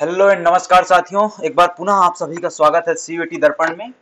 Hello and नमस्कार साथियों, एक बार पुनः आप सभी का स्वागत है सीयूईटी दर्पण में।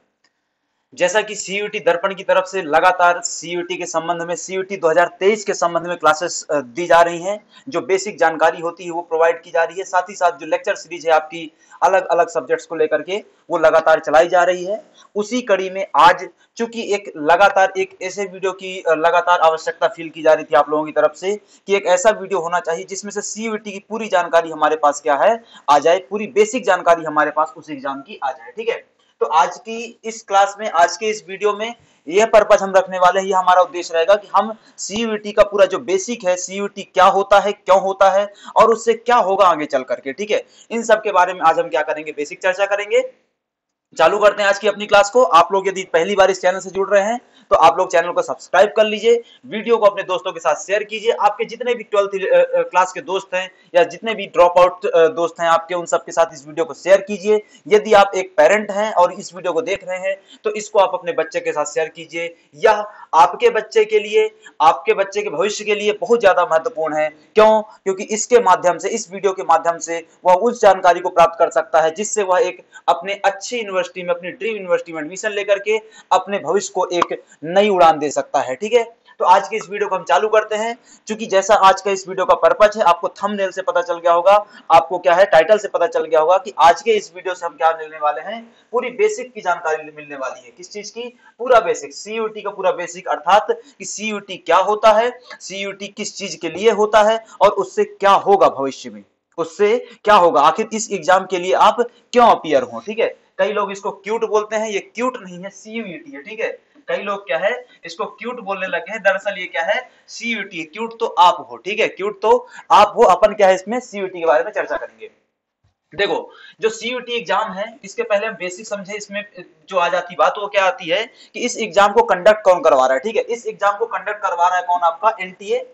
जैसा कि सीयूईटी दर्पण की तरफ से लगातार सीयूईटी के संबंध में सीयूईटी 2023 के संबंध में क्लासेस दी जा रही हैं, जो बेसिक जानकारी होती है वो प्रोवाइड की जा रही है। साथ ही साथ जो लेक्चर सीरीज है आपकी अलग अलग सब्जेक्ट्स को लेकर के वो लगातार चलाई जा रही है। उसी कड़ी में आज चूंकि एक ऐसे वीडियो की लगातार आवश्यकता फील की जा रही थी आप लोगों की तरफ से कि एक ऐसा वीडियो होना चाहिए जिसमें से सीयूईटी की पूरी जानकारी हमारे पास क्या है आ जाए, पूरी बेसिक जानकारी हमारे पास उस एग्जाम की आ जाए। ठीक है, तो आज की इस क्लास में, आज के इस वीडियो में यह पर्पस हम रखने वाले हैं, ये हमारा उद्देश्य रहेगा कि हम सीयूईटी का पूरा जो बेसिक है, सीयूईटी क्या होता है, क्यों होता है और उससे क्या होगा आगे चल करके, ठीक है, इन सब के बारे में आज हम क्या करेंगे, बेसिक चर्चा करेंगे। चालू करते हैं आज की अपनी क्लास को। आप लोग यदि पहली बार इस चैनल से जुड़ रहे हैं तो आप लोग चैनल को सब्सक्राइब कर लीजिए, वीडियो को अपने दोस्तों के साथ शेयर कीजिए। आपके जितने भी 12th क्लास के दोस्त हैं या जितने भी ड्रॉप आउट दोस्त हैं आपके, उन सबके साथ इस वीडियो को शेयर कीजिए। यदि आप एक पेरेंट हैं और इस वीडियो को देख रहे हैं तो इसको आप अपने बच्चे के साथ शेयर कीजिए। यह आपके बच्चे के लिए, आपके बच्चे के भविष्य के लिए बहुत ज्यादा महत्वपूर्ण है। क्यों? क्योंकि इसके माध्यम से, इस वीडियो के माध्यम से वह उस जानकारी को प्राप्त कर सकता है जिससे वह एक अपने अच्छी यूनिवर्सिटी में, अपनी ड्रीम यूनिवर्सिटी में एडमिशन लेकर के अपने भविष्य को एक नई उड़ान दे सकता है। ठीक है, तो आज के इस वीडियो को हम चालू करते हैं। क्योंकि जैसा आज का इस वीडियो का पर्पस है, आपको थंबनेल से पता चल गया होगा, आपको क्या है टाइटल से पता चल गया होगा कि आज के इस वीडियो से हम क्या मिलने वाले हैं, पूरी बेसिक की जानकारी मिलने वाली है। किस चीज की? पूरा बेसिक, सीयूईटी का पूरा बेसिक, अर्थात कि सीयूईटी क्या होता है, सीयूईटी किस चीज के लिए होता है और उससे क्या होगा भविष्य में, उससे क्या होगा, आखिर इस एग्जाम के लिए आप क्यों अपियर हो। ठीक है, कई लोग इसको क्यूट बोलते हैं, ये क्यूट नहीं है, सीयूईटी है। ठीक है, कई लोग क्या है इसको क्यूट बोलने लगे हैं, दरअसल ये क्या है, सीयूईटी। क्यूट तो आप हो, ठीक है, क्यूट तो आप हो। अपन क्या है इसमें सीयूईटी के बारे में चर्चा करेंगे। देखो, जो सीयूईटी एग्जाम है, इसके पहले हम बेसिक समझे। इसमें जो आ जाती बात वो क्या आती है कि इस एग्जाम को कंडक्ट कौन करवा रहा है। ठीक है, इस एग्जाम को कंडक्ट करवा रहा है कौन? आपका एनटीए।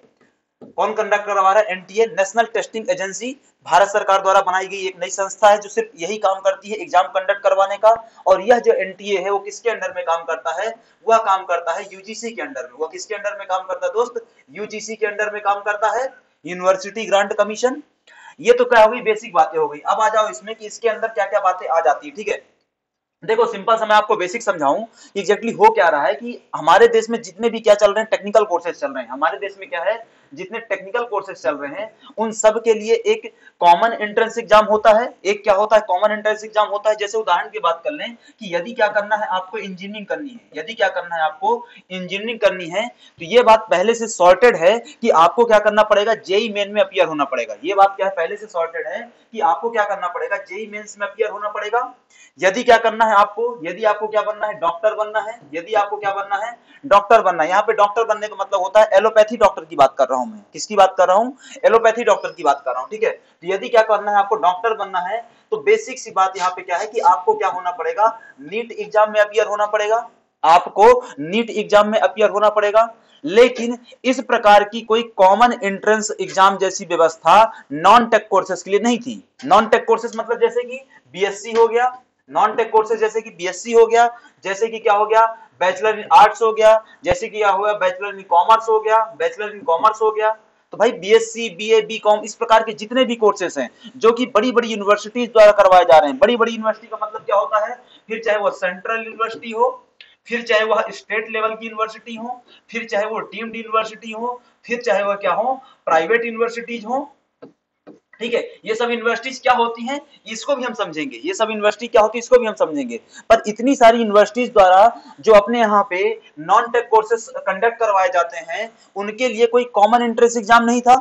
कौन कंडक्ट करवा रहा है? NTA, national testing agency. Bharat सरकार द्वारा बनाई गई एक नई संस्था है जो सिर्फ यही काम करती है एग्जाम कंडक्ट करवाने का। और यह जो एनटीए है वो किसके अंडर में काम करता है? वह काम करता है यूजीसी के अंडर में। वह किसके अंडर में काम करता है दोस्त? यूजीसी के अंडर में काम करता है, यूनिवर्सिटी ग्रांट कमीशन। ये तो क्या हो गई, बेसिक बातें हो गई। अब आ जाओ इसमें कि इसके अंदर क्या क्या बातें आ जाती है। ठीक है, देखो सिंपल सा मैं आपको बेसिक समझाऊं एग्जैक्टली हो क्या रहा है कि हमारे देश में जितने भी क्या चल रहे हैं, टेक्निकल कोर्सेज चल रहे हैं। हमारे देश में क्या है, जितने टेक्निकल कोर्सेज चल रहे हैं उन सब के लिए एक कॉमन एंट्रेंस एग्जाम होता है। एक क्या होता है? कॉमन एंट्रेंस एग्जाम होता है। जैसे उदाहरण की बात कर लें कि यदि क्या करना है आपको, इंजीनियरिंग करनी है, यदि क्या करना है आपको, इंजीनियरिंग करनी है, तो ये बात पहले से सॉर्टेड है कि आपको क्या करना पड़ेगा, जेई मेन में अपियर होना पड़ेगा। ये बात क्या है, पहले से सॉर्टेड है कि आपको क्या करना पड़ेगा, जेई मेंस में अपियर होना पड़ेगा। यदि क्या करना है आपको, यदि आपको क्या बनना है, डॉक्टर बनना है। यदि आपको क्या बनना है, डॉक्टर बनना है। यहाँ पे डॉक्टर बनने का मतलब होता है एलोपैथी डॉक्टर की बात कर रहा हूं मैं। किसकी बात कर रहा हूं? एलोपैथी डॉक्टर की बात कर रहा हूं। ठीक है, तो यदि क्या करना है आपको, डॉक्टर बनना है, तो बेसिक सी बात यहाँ पे क्या है कि आपको क्या होना पड़ेगा, नीट एग्जाम में अपियर होना पड़ेगा। आपको नीट एग्जाम में अपियर होना पड़ेगा। लेकिन इस प्रकार की कोई कॉमन एंट्रेंस एग्जाम जैसी व्यवस्था नॉन टेक कोर्सेज के लिए नहीं थी। नॉन टेक कोर्सेज मतलब जैसे कि बीएससी हो गया, नॉन टेक कोर्सेज जैसे कि बीएससी हो गया, जैसे कि क्या हो गया, बैचलर इन आर्ट्स हो गया, जैसे कि क्या हो गया, बैचलर इन कॉमर्स हो गया, बैचलर इन कॉमर्स हो गया। तो भाई बीएससी, बीए, बीकॉम, इस प्रकार के जितने भी कोर्सेज हैं जो कि बड़ी बड़ी यूनिवर्सिटीज द्वारा करवाए जा रहे हैं। बड़ी बड़ी यूनिवर्सिटी का मतलब क्या होता है, फिर चाहे वो सेंट्रल यूनिवर्सिटी हो, फिर चाहे वह स्टेट लेवल की यूनिवर्सिटी हो, फिर चाहे वो डीम्ड यूनिवर्सिटी हो, फिर चाहे वह क्या हो, प्राइवेट यूनिवर्सिटीज हो। ठीक है, ये सब यूनिवर्सिटीज क्या होती हैं इसको भी हम समझेंगे। ये सब यूनिवर्सिटी क्या होती है इसको भी हम समझेंगे। पर इतनी सारी यूनिवर्सिटीज द्वारा जो अपने यहाँ पे नॉन टेक कोर्सेज कंडक्ट करवाए जाते हैं, उनके लिए कोई कॉमन एंट्रेंस एग्जाम नहीं था।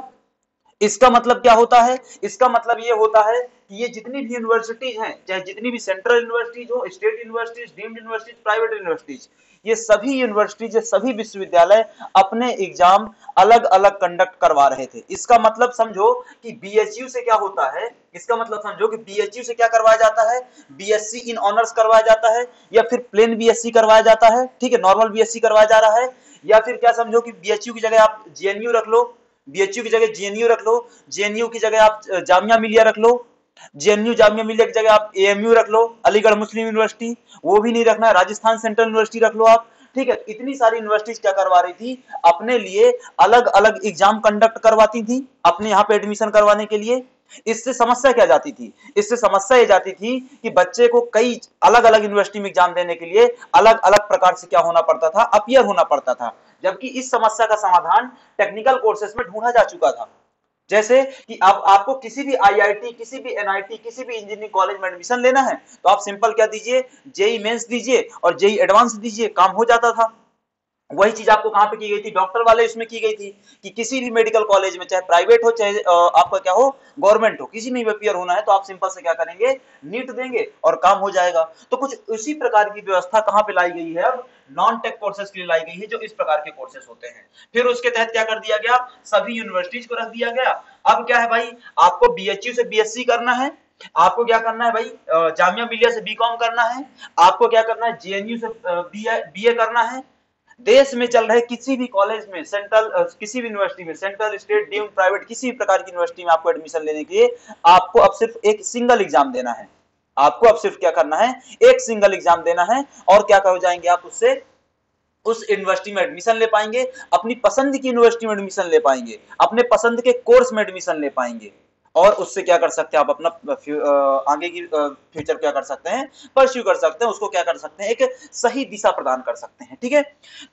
इसका मतलब क्या होता है? इसका मतलब ये होता है कि ये जितनी भी यूनिवर्सिटीज हैं, चाहे जितनी भी सेंट्रल यूनिवर्सिटीज हो, state universities, deemed universities, private universities, ये सभी यूनिवर्सिटीज, सभी विश्वविद्यालय अपने एग्जाम अलग अलग कंडक्ट करवा रहे थे। इसका मतलब समझो कि बीएचयू से क्या होता है, इसका मतलब समझो कि बीएचयू से क्या करवाया जाता है, बीएससी इन ऑनर्स करवाया जाता है, या फिर प्लेन बीएससी करवाया जाता है। ठीक है, नॉर्मल बीएससी करवाया जा रहा है, या फिर क्या समझो कि बीएचयू की जगह आप जेएनयू रख लो, बीएचयू की जगह जेएनयू रख लो, जेएनयू की जगह आप जामिया मिलिया रख लो, जेएनयू जामिया मिलिया की जगह आप एएमयू रख लो, अलीगढ़ मुस्लिम यूनिवर्सिटी, वो भी नहीं रखना है, राजस्थान सेंट्रल यूनिवर्सिटी रख लो आप। ठीक है, इतनी सारी यूनिवर्सिटीज क्या करवा रही थी, अपने लिए अलग अलग एग्जाम कंडक्ट करवाती थी अपने यहाँ पे एडमिशन करवाने के लिए। इससे समस्या क्या जाती थी? इससे समस्या ये जाती थी कि बच्चे को कई अलग अलग यूनिवर्सिटी में एग्जाम देने के लिए अलग अलग प्रकार से क्या होना पड़ता था, अपीयर होना पड़ता था। जबकि इस समस्या का समाधान टेक्निकल कोर्सेज में ढूंढा जा चुका था। जैसे कि अब आपको किसी भी आईआईटी, किसी भी एनआईटी, किसी भी इंजीनियरिंग कॉलेज में एडमिशन लेना है तो आप सिंपल क्या दीजिए, जेई मेंस दीजिए और जेई एडवांस दीजिए, काम हो जाता था। वही चीज आपको कहां पे की गई थी? डॉक्टर वाले इसमें की गई थी कि किसी भी मेडिकल कॉलेज में, चाहे प्राइवेट हो चाहे आपका क्या हो गवर्नमेंट हो, किसी में भी अपियर होना है तो आप सिंपल से क्या करेंगे, नीट देंगे और काम हो जाएगा। तो कुछ उसी प्रकार की व्यवस्था कहां पे लाई गई है, अब नॉन टेक कोर्सेज के लिए लाई गई है, जो इस प्रकार के कोर्सेज होते हैं। फिर उसके तहत क्या कर दिया गया, सभी यूनिवर्सिटीज को रख दिया गया। अब क्या है भाई, आपको बीएचयू से बीएससी करना है, आपको क्या करना है भाई, जामिया मिलिया से बीकॉम करना है, आपको क्या करना है, जेएनयू से बीए करना है। देश में चल रहे किसी भी कॉलेज में, सेंट्रल किसी भी यूनिवर्सिटी में, सेंट्रल, स्टेट, डीम्ड, प्राइवेट, किसी भी प्रकार की यूनिवर्सिटी में आपको एडमिशन लेने के लिए आपको अब सिर्फ एक सिंगल एग्जाम देना है। आपको अब सिर्फ क्या करना है, एक सिंगल एग्जाम देना है और क्या हो जाएंगे आप, उससे उस यूनिवर्सिटी में एडमिशन ले पाएंगे, अपनी पसंद की यूनिवर्सिटी में एडमिशन ले पाएंगे, अपने पसंद के कोर्स में एडमिशन ले पाएंगे और उससे क्या कर सकते हैं आप, अपना आगे की फ्यूचर क्या कर सकते हैं, परस्यू कर सकते हैं, उसको क्या कर सकते हैं, एक सही दिशा प्रदान कर सकते हैं। ठीक है,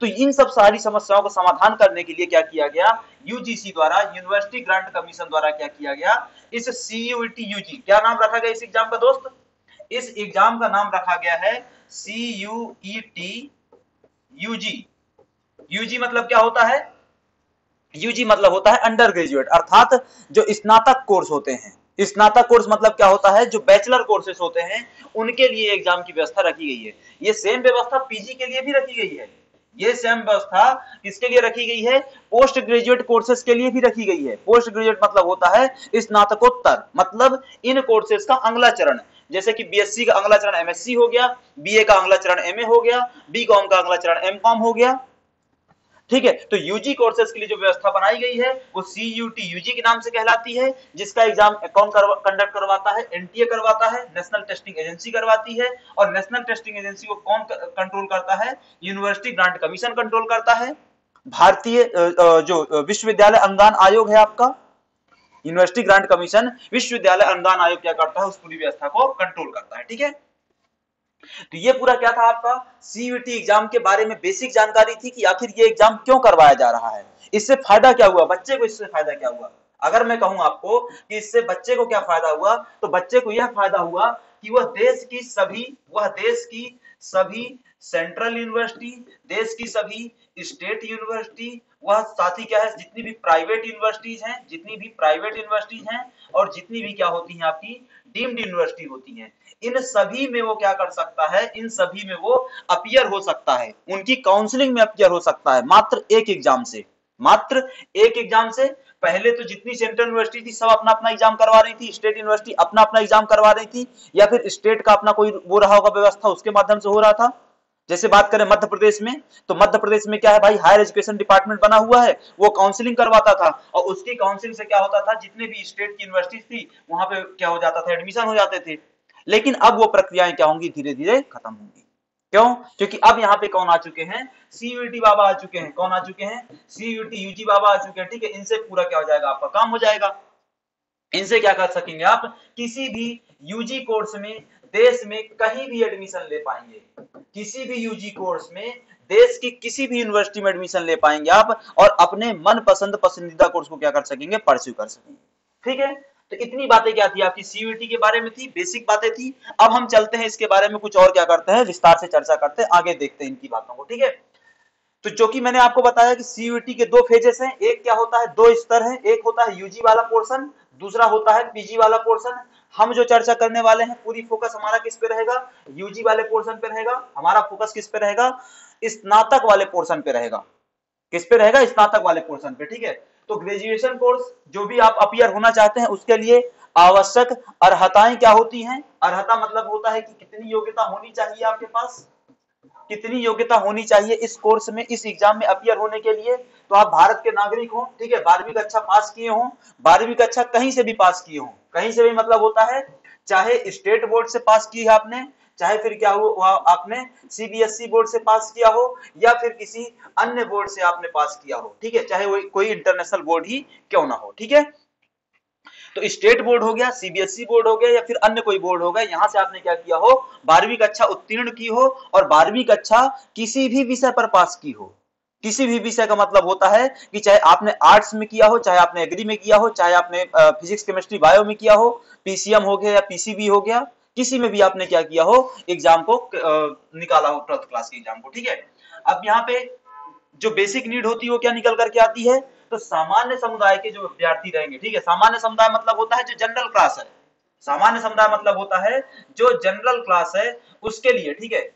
तो इन सब सारी समस्याओं को समाधान करने के लिए क्या किया गया, यूजीसी द्वारा, यूनिवर्सिटी ग्रांट कमीशन द्वारा क्या किया गया, इस सीयूईटी यूजी, क्या नाम रखा गया इस एग्जाम का दोस्त, इस एग्जाम का नाम रखा गया है सीयूईटी यूजी। यूजी मतलब क्या होता है, यूजी मतलब होता है अंडर ग्रेजुएट, अर्थात जो स्नातक कोर्स होते हैं। स्नातक कोर्स मतलब क्या होता है, जो बैचलर कोर्सेज होते हैं उनके लिए एग्जाम की व्यवस्था रखी गई है। ये सेम व्यवस्था पीजी के लिए भी रखी गई है। ये सेम व्यवस्था किसके लिए रखी गई है, पोस्ट ग्रेजुएट कोर्सेज के लिए भी रखी गई है। पोस्ट ग्रेजुएट मतलब होता है स्नातकोत्तर, मतलब इन कोर्सेज का अगला चरण, जैसे कि बीएससी का अगला चरण एमएससी हो गया, बीए का अगला चरण एमए हो गया, बीकॉम का अगला चरण एमकॉम हो गया। ठीक है, तो यूजी कोर्सेज के लिए जो व्यवस्था बनाई गई है वो सीयूटी यूजी के नाम से कहलाती है, जिसका एग्जाम कौन कंडक्ट करवाता है, एनटीए करवाता है, नेशनल टेस्टिंग एजेंसी करवाती है। और नेशनल टेस्टिंग एजेंसी को कौन कंट्रोल करता है, यूनिवर्सिटी ग्रांट कमीशन कंट्रोल करता है। भारतीय जो विश्वविद्यालय अनुदान आयोग है आपका, यूनिवर्सिटी ग्रांट कमीशन विश्वविद्यालय अनुदान आयोग क्या करता है, उस पूरी व्यवस्था को कंट्रोल करता है। ठीक है, तो ये पूरा क्या था आपका सीयूईटी एग्जाम के बारे में बेसिक जानकारी थी कि आखिर ये एग्जाम क्यों करवाया जा रहा है, इससे फायदा क्या हुआ, बच्चे को इससे फायदा क्या हुआ। अगर मैं कहूं आपको कि इससे बच्चे को क्या फायदा हुआ, तो बच्चे को यह फायदा हुआ कि वह देश की सभी सेंट्रल यूनिवर्सिटी, देश की सभी स्टेट यूनिवर्सिटी, वह साथ ही क्या है, जितनी भी प्राइवेट यूनिवर्सिटीज हैं और जितनी भी क्या होती हैं आपकी डीम्ड यूनिवर्सिटी होती हैं, इन सभी में वो क्या कर सकता है, इन सभी में वो अपीयर हो सकता है, उनकी काउंसलिंग में अपीयर हो सकता है मात्र एक एग्जाम से। मात्र एक एग्जाम से। पहले तो जितनी सेंट्रल यूनिवर्सिटी थी सब अपना अपना एग्जाम करवा रही थी, स्टेट यूनिवर्सिटी अपना अपना एग्जाम करवा रही थी, या फिर स्टेट का अपना कोई वो रहा होगा व्यवस्था, उसके माध्यम से हो रहा था। जैसे बात करें मध्य प्रदेश में, तो मध्य प्रदेश में क्या है भाई, हायर एजुकेशन डिपार्टमेंट बना हुआ है, वो काउंसलिंग करवाता था और उसकी काउंसलिंग से क्या होता था, जितने भी स्टेट की यूनिवर्सिटी थी वहां पे क्या हो जाता था, एडमिशन हो जाते थे। लेकिन अब वो प्रक्रियाएं क्या होंगी, धीरे धीरे खत्म होंगी। क्यों? क्योंकि अब यहाँ पे कौन आ चुके हैं, सीयूईटी बाबा आ चुके हैं। कौन आ चुके हैं, सीयूईटी यूजी बाबा आ चुके हैं। ठीक है, इनसे पूरा क्या हो जाएगा, आपका काम हो जाएगा। इनसे क्या कर सकेंगे आप, किसी भी यूजी कोर्स में देश में कहीं भी एडमिशन ले पाएंगे, किसी भी यूजी कोर्स में देश की किसी भी यूनिवर्सिटी में एडमिशन ले पाएंगे आप, और अपने मन पसंद पसंदीदा कोर्स को क्या कर सकेंगे, परस्यू कर सकेंगे। ठीक है, तो इतनी बातें क्या थी आपकी, सीयूईटी के बारे में थी, बेसिक बातें थी। अब हम चलते हैं इसके बारे में कुछ और क्या करते हैं, विस्तार से चर्चा करते हैं, आगे देखते हैं इनकी बातों को। ठीक है, तो जो कि मैंने आपको बताया कि सीयूईटी के दो फेजेस हैं, एक क्या होता है, दो स्तर है, एक होता है यूजी वाला पोर्शन, दूसरा होता है पीजी वाला पोर्शन। हम जो चर्चा करने वाले हैं पूरी फोकस हमारा किस पे रहेगा, यूजी वाले पोर्शन पे रहेगा। हमारा फोकस किस पे रहेगा, स्नातक वाले पोर्शन पे रहेगा। किस पे रहेगा, स्नातक वाले पोर्शन पे। ठीक है, तो ग्रेजुएशन कोर्स जो भी आप अपीयर होना चाहते हैं उसके लिए आवश्यक अर्हताएं क्या होती हैं। अर्हता मतलब होता है कि कितनी योग्यता होनी चाहिए आपके पास, कितनी योग्यता होनी चाहिए इस कोर्स में, इस एग्जाम में अपीयर होने के लिए। तो आप भारत के नागरिक हो, ठीक है, 12वीं कक्षा पास किए हो, 12वीं कक्षा कहीं से भी पास किए हो, कहीं से भी मतलब होता है चाहे स्टेट बोर्ड से पास की है आपने, चाहे फिर क्या हुआ आपने सीबीएसई बोर्ड से पास किया हो, या फिर किसी अन्य बोर्ड से आपने पास किया हो। ठीक है, चाहे वो कोई इंटरनेशनल बोर्ड ही क्यों ना हो। ठीक है, तो स्टेट बोर्ड हो गया, सीबीएसई बोर्ड हो गया या फिर अन्य कोई बोर्ड हो गया, यहां से आपने क्या किया हो, 12वीं कक्षा उत्तीर्ण की हो और 12वीं कक्षा किसी भी विषय पर पास की हो। किसी भी विषय का मतलब होता है कि चाहे आपने आर्ट्स में किया हो, चाहे आपने एग्री में किया हो, चाहे आपने फिजिक्स केमिस्ट्री बायो में किया हो, पीसीएम हो गया या पीसीबी हो गया, किसी में भी आपने क्या किया हो, एग्जाम को निकाला हो, 12th क्लास के एग्जाम को। ठीक है, अब यहाँ पे जो बेसिक नीड होती है वो क्या निकल करके आती है, तो सामान्य समुदाय के जो विद्यार्थी रहेंगे, ठीक है, सामान्य समुदाय मतलब होता है जो जनरल क्लास है, सामान्य समुदाय मतलब होता है जो जनरल क्लास है उसके लिए, ठीक है,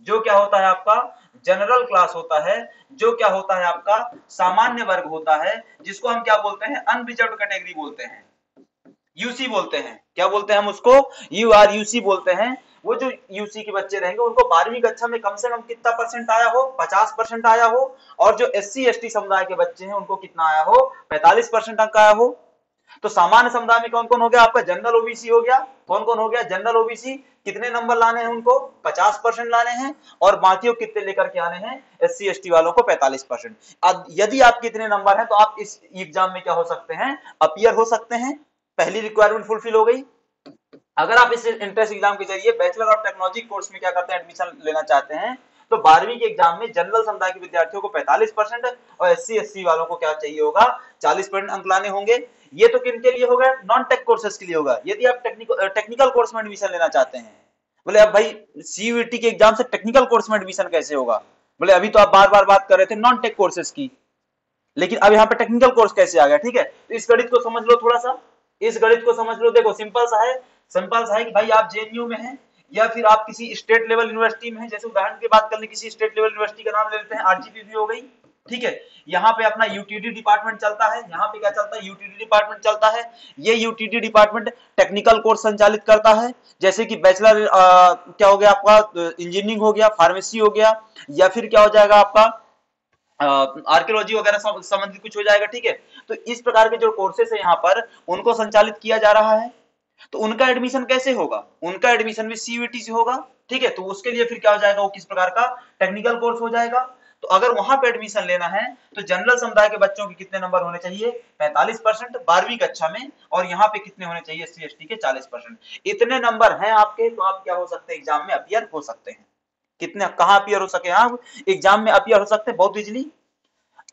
जो क्या होता है आपका जनरल क्लास होता है, जो क्या होता है आपका सामान्य वर्ग होता है, जिसको हम क्या बोलते हैं, अनरिजर्व्ड कैटेगरी बोलते हैं, यूसी बोलते हैं। क्या बोलते हैं हम उसको, यूआरयूसी बोलते हैं। वो जो यूसी के बच्चे रहेंगे उनको 12वीं कक्षा में कम से कम कितना परसेंट आया हो, 50% आया हो, और जो एससी एसटी समुदाय के बच्चे हैं उनको कितना आया हो, 45% अंक आया हो। तो सामान्य समुदाय में कौन कौन हो गया आपका, जनरल ओबीसी हो गया, कौन कौन हो गया, जनरल ओबीसी, कितने नंबर लाने हैं उनको, 50% लाने हैं, और बाकियों कितने लेकर के आने हैं, एससी एसटी वालों को 45%। अब यदि आपके इतने नंबर हैं तो आप इस एग्जाम में क्या हो सकते हैं, अपीयर हो सकते हैं, पहली रिक्वायरमेंट फुलफिल हो गई। अगर आप इस एंट्रेंस एग्जाम के जरिए बैचलर ऑफ टेक्नोलॉजी कोर्स में क्या करते हैं, एडमिशन लेना चाहते हैं, तो 12वीं के एग्जाम में जनरल समुदाय के विद्यार्थियों को 45% और एससी एससी वालों को क्या चाहिए होगा, 40% अंक लाने होंगे। ये तो किन के लिए होगा, नॉन टेक कोर्सेज के लिए होगा। यदि आप टेक्निकल कोर्स में एडमिशन लेना चाहते हैं, बोले अब भाई सीयूईटी के एग्जाम से टेक्निकल कोर्स में एडमिशन कैसे होगा, बोले अभी तो आप बार बार बात कर रहे थे नॉन टेक कोर्सेज की, लेकिन अब यहाँ पे टेक्निकल कोर्स कैसे आ गया। ठीक है, तो इस गणित को समझ लो थोड़ा सा, इस गणित को समझ लो। देखो सिंपल सा है, सिंपल सा है कि भाई आप जेएनयू में हैं या फिर आप किसी स्टेट लेवल यूनिवर्सिटी में हैं, जैसे उदाहरण की बात कर ले, किसी स्टेट लेवल यूनिवर्सिटी का नाम ले लेते हैं, आरजीपीवी हो गई। ठीक है, यहाँ पे अपना यूटीडी डिपार्टमेंट चलता है, यहाँ पे क्या चलता है, यूटीडी डिपार्टमेंट चलता है। ये यूटीडी डिपार्टमेंट टेक्निकल कोर्स संचालित करता है, जैसे कि बैचलर क्या हो गया आपका, इंजीनियरिंग हो गया, फार्मेसी हो गया, या फिर क्या हो जाएगा आपका आर्कियोलॉजी वगैरह संबंधित कुछ हो जाएगा। ठीक है, तो इस प्रकार के जो कोर्सेस है यहाँ पर उनको संचालित किया जा रहा है। तो उनका एडमिशन कैसे होगा, उनका एडमिशन भी सीयूईटी से होगा। ठीक है, तो उसके लिए फिर क्या हो जाएगा, वो किस प्रकार का टेक्निकल कोर्स हो जाएगा। तो अगर वहां पे एडमिशन लेना है तो जनरल समुदाय के बच्चों के कितने नंबर होने चाहिए, 45% 12वीं कक्षा में, और यहाँ पे कितने होने चाहिए, एससी एसटी के 40%। इतने नंबर हैं आपके तो आप क्या हो सकते हैं, एग्जाम में अपियर हो सकते हैं। कितने, कहाँ अपियर हो सके, आप एग्जाम में अपियर हो सकते हैं बहुत इजीली।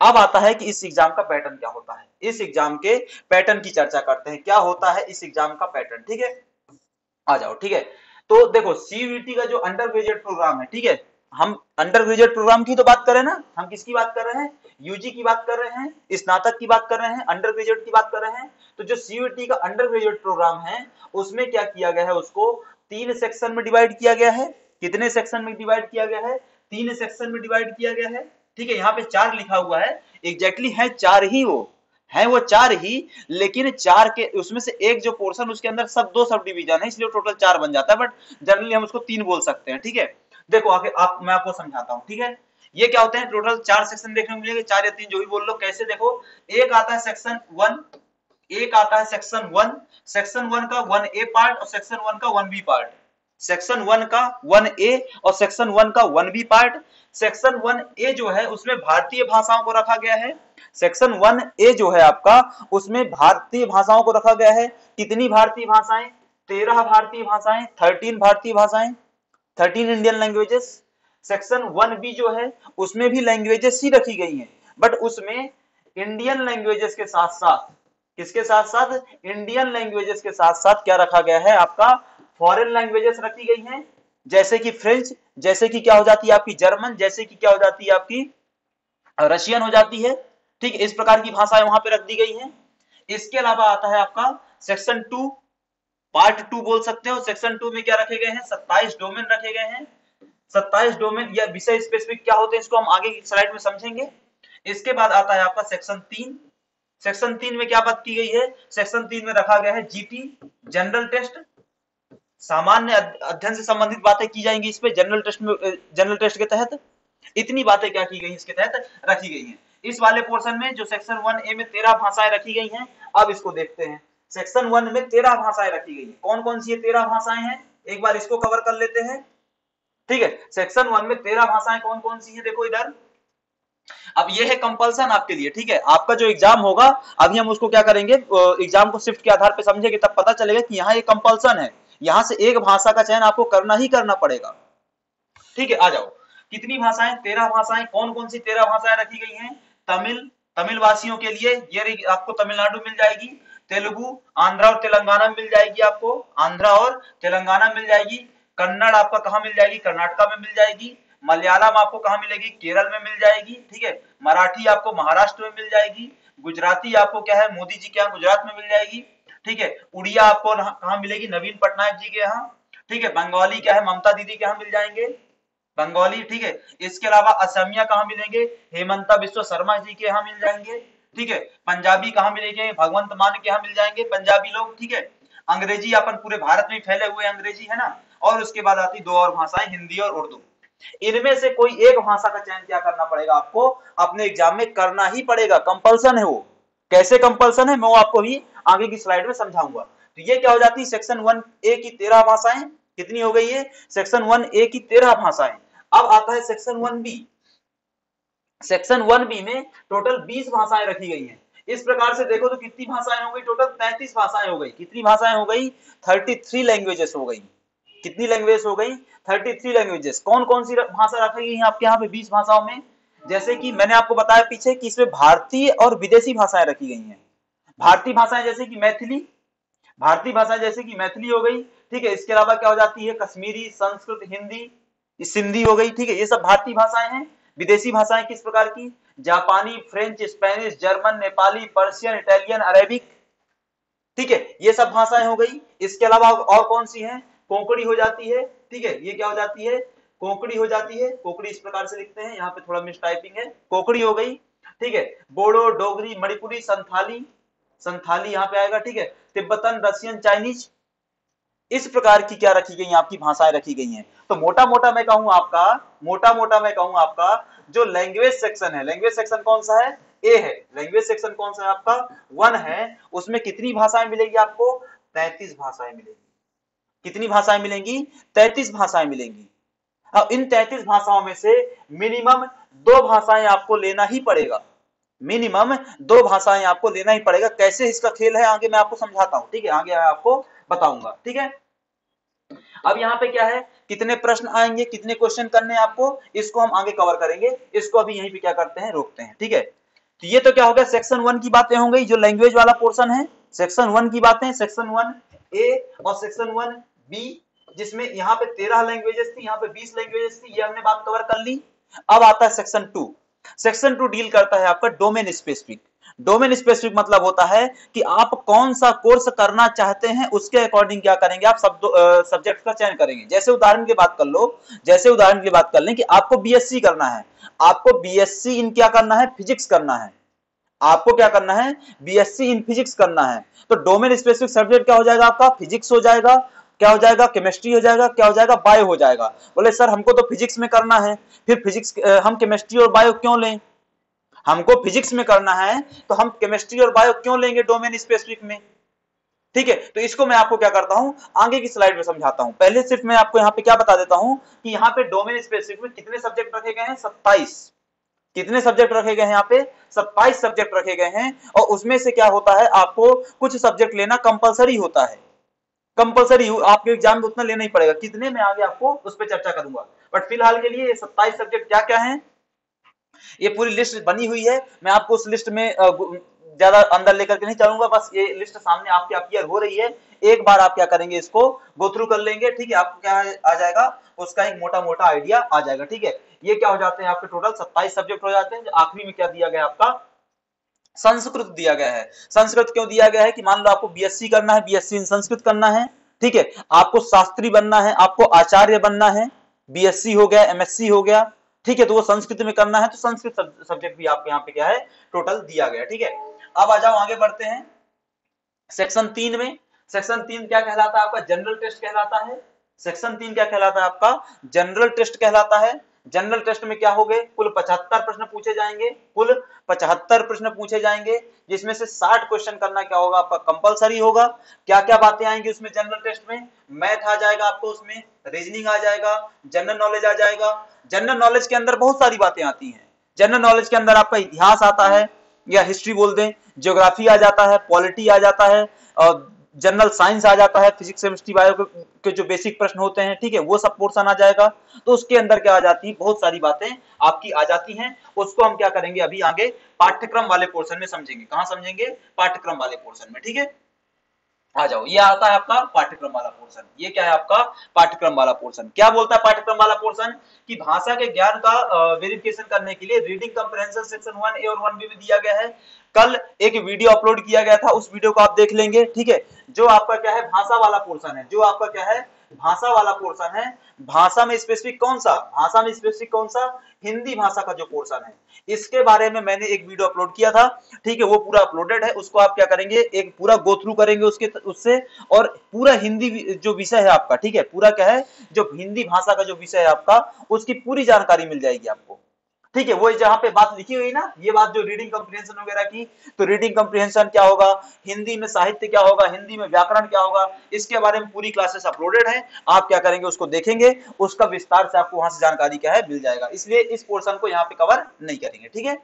अब आता है कि इस एग्जाम का पैटर्न क्या होता है, इस एग्जाम के पैटर्न की चर्चा करते हैं, क्या होता है इस एग्जाम का पैटर्न। ठीक है, आ जाओ। ठीक है, तो देखो सीयूईटी का जो अंडर ग्रेजुएट प्रोग्राम है, ठीक है, हम अंडर ग्रेजुएट प्रोग्राम की तो बात कर रहे हैं ना, हम किसकी बात कर रहे हैं, यूजी की बात कर रहे हैं, स्नातक की बात कर रहे हैं, अंडर ग्रेजुएट की बात कर रहे हैं। तो जो सीयूईटी का अंडर ग्रेजुएट प्रोग्राम है उसमें क्या किया गया है, उसको 3 सेक्शन में डिवाइड किया गया है। कितने सेक्शन में डिवाइड किया गया है, 3 सेक्शन में डिवाइड किया गया है। ठीक है, यहाँ पे 4 लिखा हुआ है, एग्जैक्टली है 4 ही, वो है वो 4 ही, लेकिन 4 के उसमें से एक जो पोर्शन उसके अंदर सब 2 सब डिवीजन है, इसलिए टोटल 4 बन जाता है, बट जनरली हम उसको 3 बोल सकते हैं। ठीक है, देखो आगे मैं आपको समझाता हूँ। ठीक है, ये क्या होते हैं, टोटल 4 सेक्शन देखने को मिलेंगे, 4 या 3 जो भी बोल लो। कैसे, देखो एक आता है सेक्शन 1, एक आता है सेक्शन 1, सेक्शन 1 का 1A पार्ट और सेक्शन 1 का 1B पार्ट, सेक्शन 1 का 1A और सेक्शन 1 का 1B पार्ट। सेक्शन 1A जो है उसमें भारतीय भाषाओं को रखा गया है। सेक्शन 1A जो है आपका उसमें भारतीय भाषाओं को रखा गया है। कितनी भारतीय भाषाएं, 13 भारतीय भाषाएं, 13 भारतीय भाषाएं, 13 इंडियन लैंग्वेजेस। सेक्शन 1B जो है उसमें भी लैंग्वेजेस ही रखी गई हैं, बट उसमें इंडियन लैंग्वेजेस के साथ साथ, किसके साथ साथ, इंडियन लैंग्वेजेस के साथ साथ क्या रखा गया है आपका, फॉरेन लैंग्वेजेस रखी गई हैं, जैसे कि फ्रेंच, जैसे कि क्या हो जाती है आपकी जर्मन, जैसे कि क्या हो जाती है आपकी रशियन हो जाती है। ठीक है, इस प्रकार की भाषाएं वहां पे रख दी गई हैं। इसके अलावा आता है आपका सेक्शन 2, पार्ट 2 बोल सकते हो। सेक्शन 2 में क्या रखे गए हैं, 27 डोमेन रखे गए हैं। 27 डोमेन या विषय स्पेसिफिक क्या होते हैं इसको हम आगे की स्लाइड में समझेंगे। इसके बाद आता है आपका सेक्शन 3। सेक्शन 3 में क्या बात की गई है, सेक्शन 3 में रखा गया है जीटी, जनरल टेस्ट, सामान्य अध्ययन से संबंधित बातें की जाएंगी इस पे, जनरल टेस्ट में, जनरल टेस्ट के तहत इतनी बातें क्या की गई इसके तहत रखी गई हैं। इस वाले पोर्शन में जो सेक्शन 1A में 13 भाषाएं रखी गई हैं, अब इसको देखते हैं। सेक्शन 1 में 13 भाषाएं रखी गई हैं, कौन कौन सी ये 13 भाषाएं हैं, एक बार इसको कवर कर लेते हैं। ठीक है, सेक्शन 1 में 13 भाषाएं कौन कौन सी है, देखो इधर अब ये है कंपल्सन आपके लिए, ठीक है। आपका जो एग्जाम होगा अभी हम उसको क्या करेंगे, एग्जाम को शिफ्ट के आधार पे समझेंगे, तब पता चलेगा कि यहाँ ये कंपल्सन है, यहाँ से एक भाषा का चयन आपको करना ही करना पड़ेगा, ठीक है। आ जाओ, कितनी भाषाएं, 13 भाषाएं। कौन कौन सी 13 भाषाएं रखी गई हैं? तमिल, तमिल वासियों के लिए ये आपको तमिलनाडु मिल जाएगी। तेलुगु आंध्रा और तेलंगाना मिल जाएगी, आपको आंध्रा और तेलंगाना मिल जाएगी। कन्नड़ आपका कहाँ मिल जाएगी? कर्नाटका में मिल जाएगी। मलयालम आपको कहाँ मिलेगी? केरल में मिल जाएगी, ठीक है। मराठी आपको महाराष्ट्र में मिल जाएगी। गुजराती आपको क्या है, मोदी जी के यहाँ गुजरात में मिल जाएगी, ठीक है। उड़िया आपको कहाँ मिलेगी? नवीन पटनायक जी के यहाँ, ठीक है। बंगाली क्या है, ममता दीदी के यहाँ मिल जाएंगे, बंगाली, ठीक है। इसके अलावा असमिया कहाँ मिलेंगे? हेमंता बिश्व शर्मा जी के यहाँ मिल जाएंगे, ठीक है। पंजाबी कहाँ मिलेंगे? भगवंत मान के यहाँ मिल जाएंगे पंजाबी लोग, ठीक है। अंग्रेजी अपन पूरे भारत में फैले हुए अंग्रेजी है ना। और उसके बाद आती 2 और भाषाएं, हिंदी और उर्दू। इनमें से कोई एक भाषा का चयन क्या करना पड़ेगा आपको? अपने एग्जाम में करना ही पड़ेगा, कंपल्सन है वो। कैसे कंपल्सन है, मैं वो आपको भी आगे की स्लाइड में समझाऊंगा। तो ये क्या हो जाती है, सेक्शन 1A की 13 भाषाएं। कितनी हो गई है? सेक्शन 1A की 13 भाषाएं। अब आता है सेक्शन 1B। सेक्शन 1B में टोटल 20 भाषाएं रखी गई हैं। इस प्रकार से देखो तो कितनी भाषाएं हो गई? टोटल 33 भाषाएं हो गई। कितनी भाषाएं हो गई? 33 लैंग्वेजेस हो गई। कितनी लैंग्वेज हो गई? 33 लैंग्वेजेस। कौन कौन सी भाषा रखी गई है आपके यहाँ पे 20 भाषाओं में? जैसे कि मैंने आपको बताया पीछे कि इसमें भारतीय और विदेशी भाषाएं रखी गई हैं। भारतीय भाषाएं जैसे कि मैथिली, भारतीय भाषाएं जैसे कि मैथिली हो गई, ठीक है। इसके अलावा क्या हो जाती है? कश्मीरी, संस्कृत, हिंदी, सिंधी हो गई, ठीक है। ये सब भारतीय भाषाएं हैं। विदेशी भाषाएं किस प्रकार की? जापानी, French, Spanish, German, Nepali, Persian, Italian, Arabic, ठीक है। ये सब भाषाएं हो गई। इसके अलावा और कौन सी हैं? कोंकणी हो जाती है, ठीक है। ये क्या हो जाती है? कोंकणी हो जाती है। कोंकणी इस प्रकार से लिखते हैं, यहाँ पे थोड़ा मिस टाइपिंग है। कोंकणी हो गई, ठीक है। बोडो, डोगरी, मणिपुरी, संथाली, संथाली यहाँ पे आएगा, ठीक है। तिब्बतन, रशियन, चाइनीज, इस प्रकार की क्या रखी गई? आपकी भाषाएं रखी गई हैं। तो मोटा मोटा मैं कहूं आपका, मोटा मोटा मैं कहूं आपका जो लैंग्वेज सेक्शन है, लैंग्वेज सेक्शन कौन सा है? ए है। लैंग्वेज सेक्शन कौन सा है आपका? 1 है। उसमें कितनी भाषाएं मिलेगी आपको? 33 भाषाएं मिलेंगी। कितनी भाषाएं मिलेंगी? 33 भाषाएं मिलेंगी। अब इन 33 भाषाओं में से मिनिमम 2 भाषाएं आपको लेना ही पड़ेगा। मिनिमम 2 भाषाएं आपको लेना ही पड़ेगा। कैसे इसका खेल है आगे मैं आपको समझाता हूं, ठीक है। आगे आपको बताऊंगा, ठीक है। अब यहाँ पे क्या है, कितने प्रश्न आएंगे, कितने क्वेश्चन करने हैं आपको, इसको हम आगे कवर करेंगे। इसको अभी यहीं पे क्या करते हैं, रोकते हैं, ठीक है। तो ये तो क्या हो गया, सेक्शन 1 की बातें हो गई, जो लैंग्वेज वाला पोर्शन है। सेक्शन 1 की बातें, सेक्शन 1A और सेक्शन 1B, जिसमें यहाँ पे 13 लैंग्वेजेस थी, यहाँ पे 20 लैंग्वेजेस थी, ये हमने बात कवर कर ली। अब आता है सेक्शन 2। सेक्शन 2 डील करता है आपका डोमेन स्पेसिफिक। डोमेन स्पेसिफिक मतलब होता है कि आप कौन सा कोर्स करना चाहते हैं, उसके अकॉर्डिंग क्या करेंगे, आप सब्जेक्ट का चयन करेंगे। जैसे उदाहरण की बात कर लो, जैसे उदाहरण की बात कर लें कि आपको बीएससी करना है, आपको बीएससी इन क्या करना है, फिजिक्स करना है। आपको क्या करना है, बीएससी इन फिजिक्स करना है। तो डोमेन स्पेसिफिक सब्जेक्ट क्या हो जाएगा आपका? फिजिक्स हो जाएगा, क्या हो जाएगा, केमिस्ट्री हो जाएगा, क्या हो जाएगा, बायो हो जाएगा। बोले सर हमको तो फिजिक्स में करना है, फिर फिजिक्स हम केमिस्ट्री और बायो क्यों लें? हमको फिजिक्स में करना है तो हम केमिस्ट्री और बायो क्यों लेंगे डोमेन स्पेसिफिक में? ठीक है। तो इसको मैं आपको क्या करता हूं, आगे की स्लाइड में समझाता हूं। पहले सिर्फ मैं आपको यहाँ पे क्या बता देता हूं कि यहाँ पे डोमेन स्पेसिफिक में कितने सब्जेक्ट रखे गए हैं? 27। कितने सब्जेक्ट रखे गए हैं यहाँ पे? 27 सब्जेक्ट रखे गए हैं। और उसमें से क्या होता है, आपको कुछ सब्जेक्ट लेना कंपलसरी होता है। कंपलसरी आपके एग्जाम में उतना लेना ही पड़ेगा। कितने, मैं आगे आपको उस पर चर्चा करूंगा। बट फिलहाल के लिए 27 सब्जेक्ट क्या क्या है, ये पूरी लिस्ट बनी हुई है। मैं आपको उस लिस्ट में ज्यादा अंदर लेकर के नहीं चलूंगा, बस ये लिस्ट सामने आपके अपीयर हो रही है। एक बार आप क्या करेंगे, इसको गो थ्रू कर लेंगे, ठीक है। आपको क्या आ जाएगा, उसका एक मोटा मोटा आइडिया आ जाएगा, ठीक है। ये क्या हो जाते हैं आपके टोटल 27 सब्जेक्ट हो जाते हैं। आखिरी में क्या दिया गया आपका, संस्कृत दिया गया है। संस्कृत क्यों दिया गया है कि मान लो आपको बीएससी करना है, बीएससी इन संस्कृत करना है, ठीक है। आपको शास्त्री बनना है, आपको आचार्य बनना है, बीएससी हो गया, एमएससी हो गया, ठीक है। तो वो संस्कृत में करना है, तो संस्कृत सब्जेक्ट भी आपके यहाँ पे क्या है, टोटल दिया गया, ठीक है। अब आ जाओ आगे बढ़ते हैं सेक्शन 3 में। सेक्शन 3 क्या कहलाता है आपका? जनरल टेस्ट कहलाता है। सेक्शन 3 क्या कहलाता है आपका? जनरल टेस्ट कहलाता है। जनरल टेस्ट में क्या हो गए, कुल 75 प्रश्न पूछे जाएंगे, कुल 75 प्रश्न पूछे जाएंगे, जिसमें से 60 क्वेश्चन करना क्या होगा आपका, कंपलसरी होगा। क्या क्या बातें आएंगी उसमें जनरल टेस्ट में? मैथ आ जाएगा आपको, उसमें रीजनिंग आ जाएगा, जनरल नॉलेज आ जाएगा। जनरल नॉलेज के अंदर बहुत सारी बातें आती हैं। जनरल नॉलेज के अंदर आपका इतिहास आता है या हिस्ट्री बोल दें, ज्योग्राफी आ जाता है, पॉलिटी आ जाता है, और जनरल साइंस आ जाता है, फिजिक्स केमिस्ट्री बायो के जो बेसिक प्रश्न होते हैं, ठीक है, वो सब पोर्शन आ जाएगा। तो उसके अंदर क्या आ जाती है, बहुत सारी बातें आपकी आ जाती हैं। उसको हम क्या करेंगे अभी आगे पाठ्यक्रम वाले पोर्शन में समझेंगे। कहां समझेंगे? पाठ्यक्रम वाले पोर्शन में, ठीक है। आ जाओ, ये आता है आपका पाठ्यक्रम वाला पोर्शन। ये क्या है आपका पाठ्यक्रम वाला पोर्शन? क्या बोलता है पाठ्यक्रम वाला पोर्शन? कि भाषा के ज्ञान का वेरिफिकेशन करने के लिए रीडिंग कंप्रहेंशन सेक्शन 1A और 1B में दिया गया है। कल एक वीडियो अपलोड किया गया था, उस वीडियो को आप देख लेंगे, ठीक है। जो आपका क्या है भाषा वाला पोर्शन है, जो आपका क्या है भाषा वाला पोर्शन है। भाषा में स्पेसिफिक कौन सा? भाषा में स्पेसिफिक कौन सा? हिंदी भाषा का जो पोर्शन है, इसके बारे में मैंने एक वीडियो अपलोड किया था, ठीक है, वो पूरा अपलोडेड है। उसको आप क्या करेंगे, एक पूरा गो थ्रू करेंगे उससे, और पूरा हिंदी जो विषय है आपका, ठीक है, पूरा क्या है जो हिंदी भाषा का जो विषय है आपका, उसकी पूरी जानकारी मिल जाएगी आपको, ठीक है। वो जहां पे बात लिखी हुई ना, ये बात जो रीडिंग कंप्रीहेंशन वगैरह की, तो रीडिंग कंप्रीहेंशन क्या होगा, हिंदी में साहित्य क्या होगा, हिंदी में व्याकरण क्या होगा, इसके बारे में पूरी क्लासेस अपलोडेड है। आप क्या करेंगे, उसको देखेंगे, उसका विस्तार से आपको वहां से जानकारी क्या है मिल जाएगा। इसलिए इस पोर्शन को यहाँ पे कवर नहीं करेंगे, ठीक है।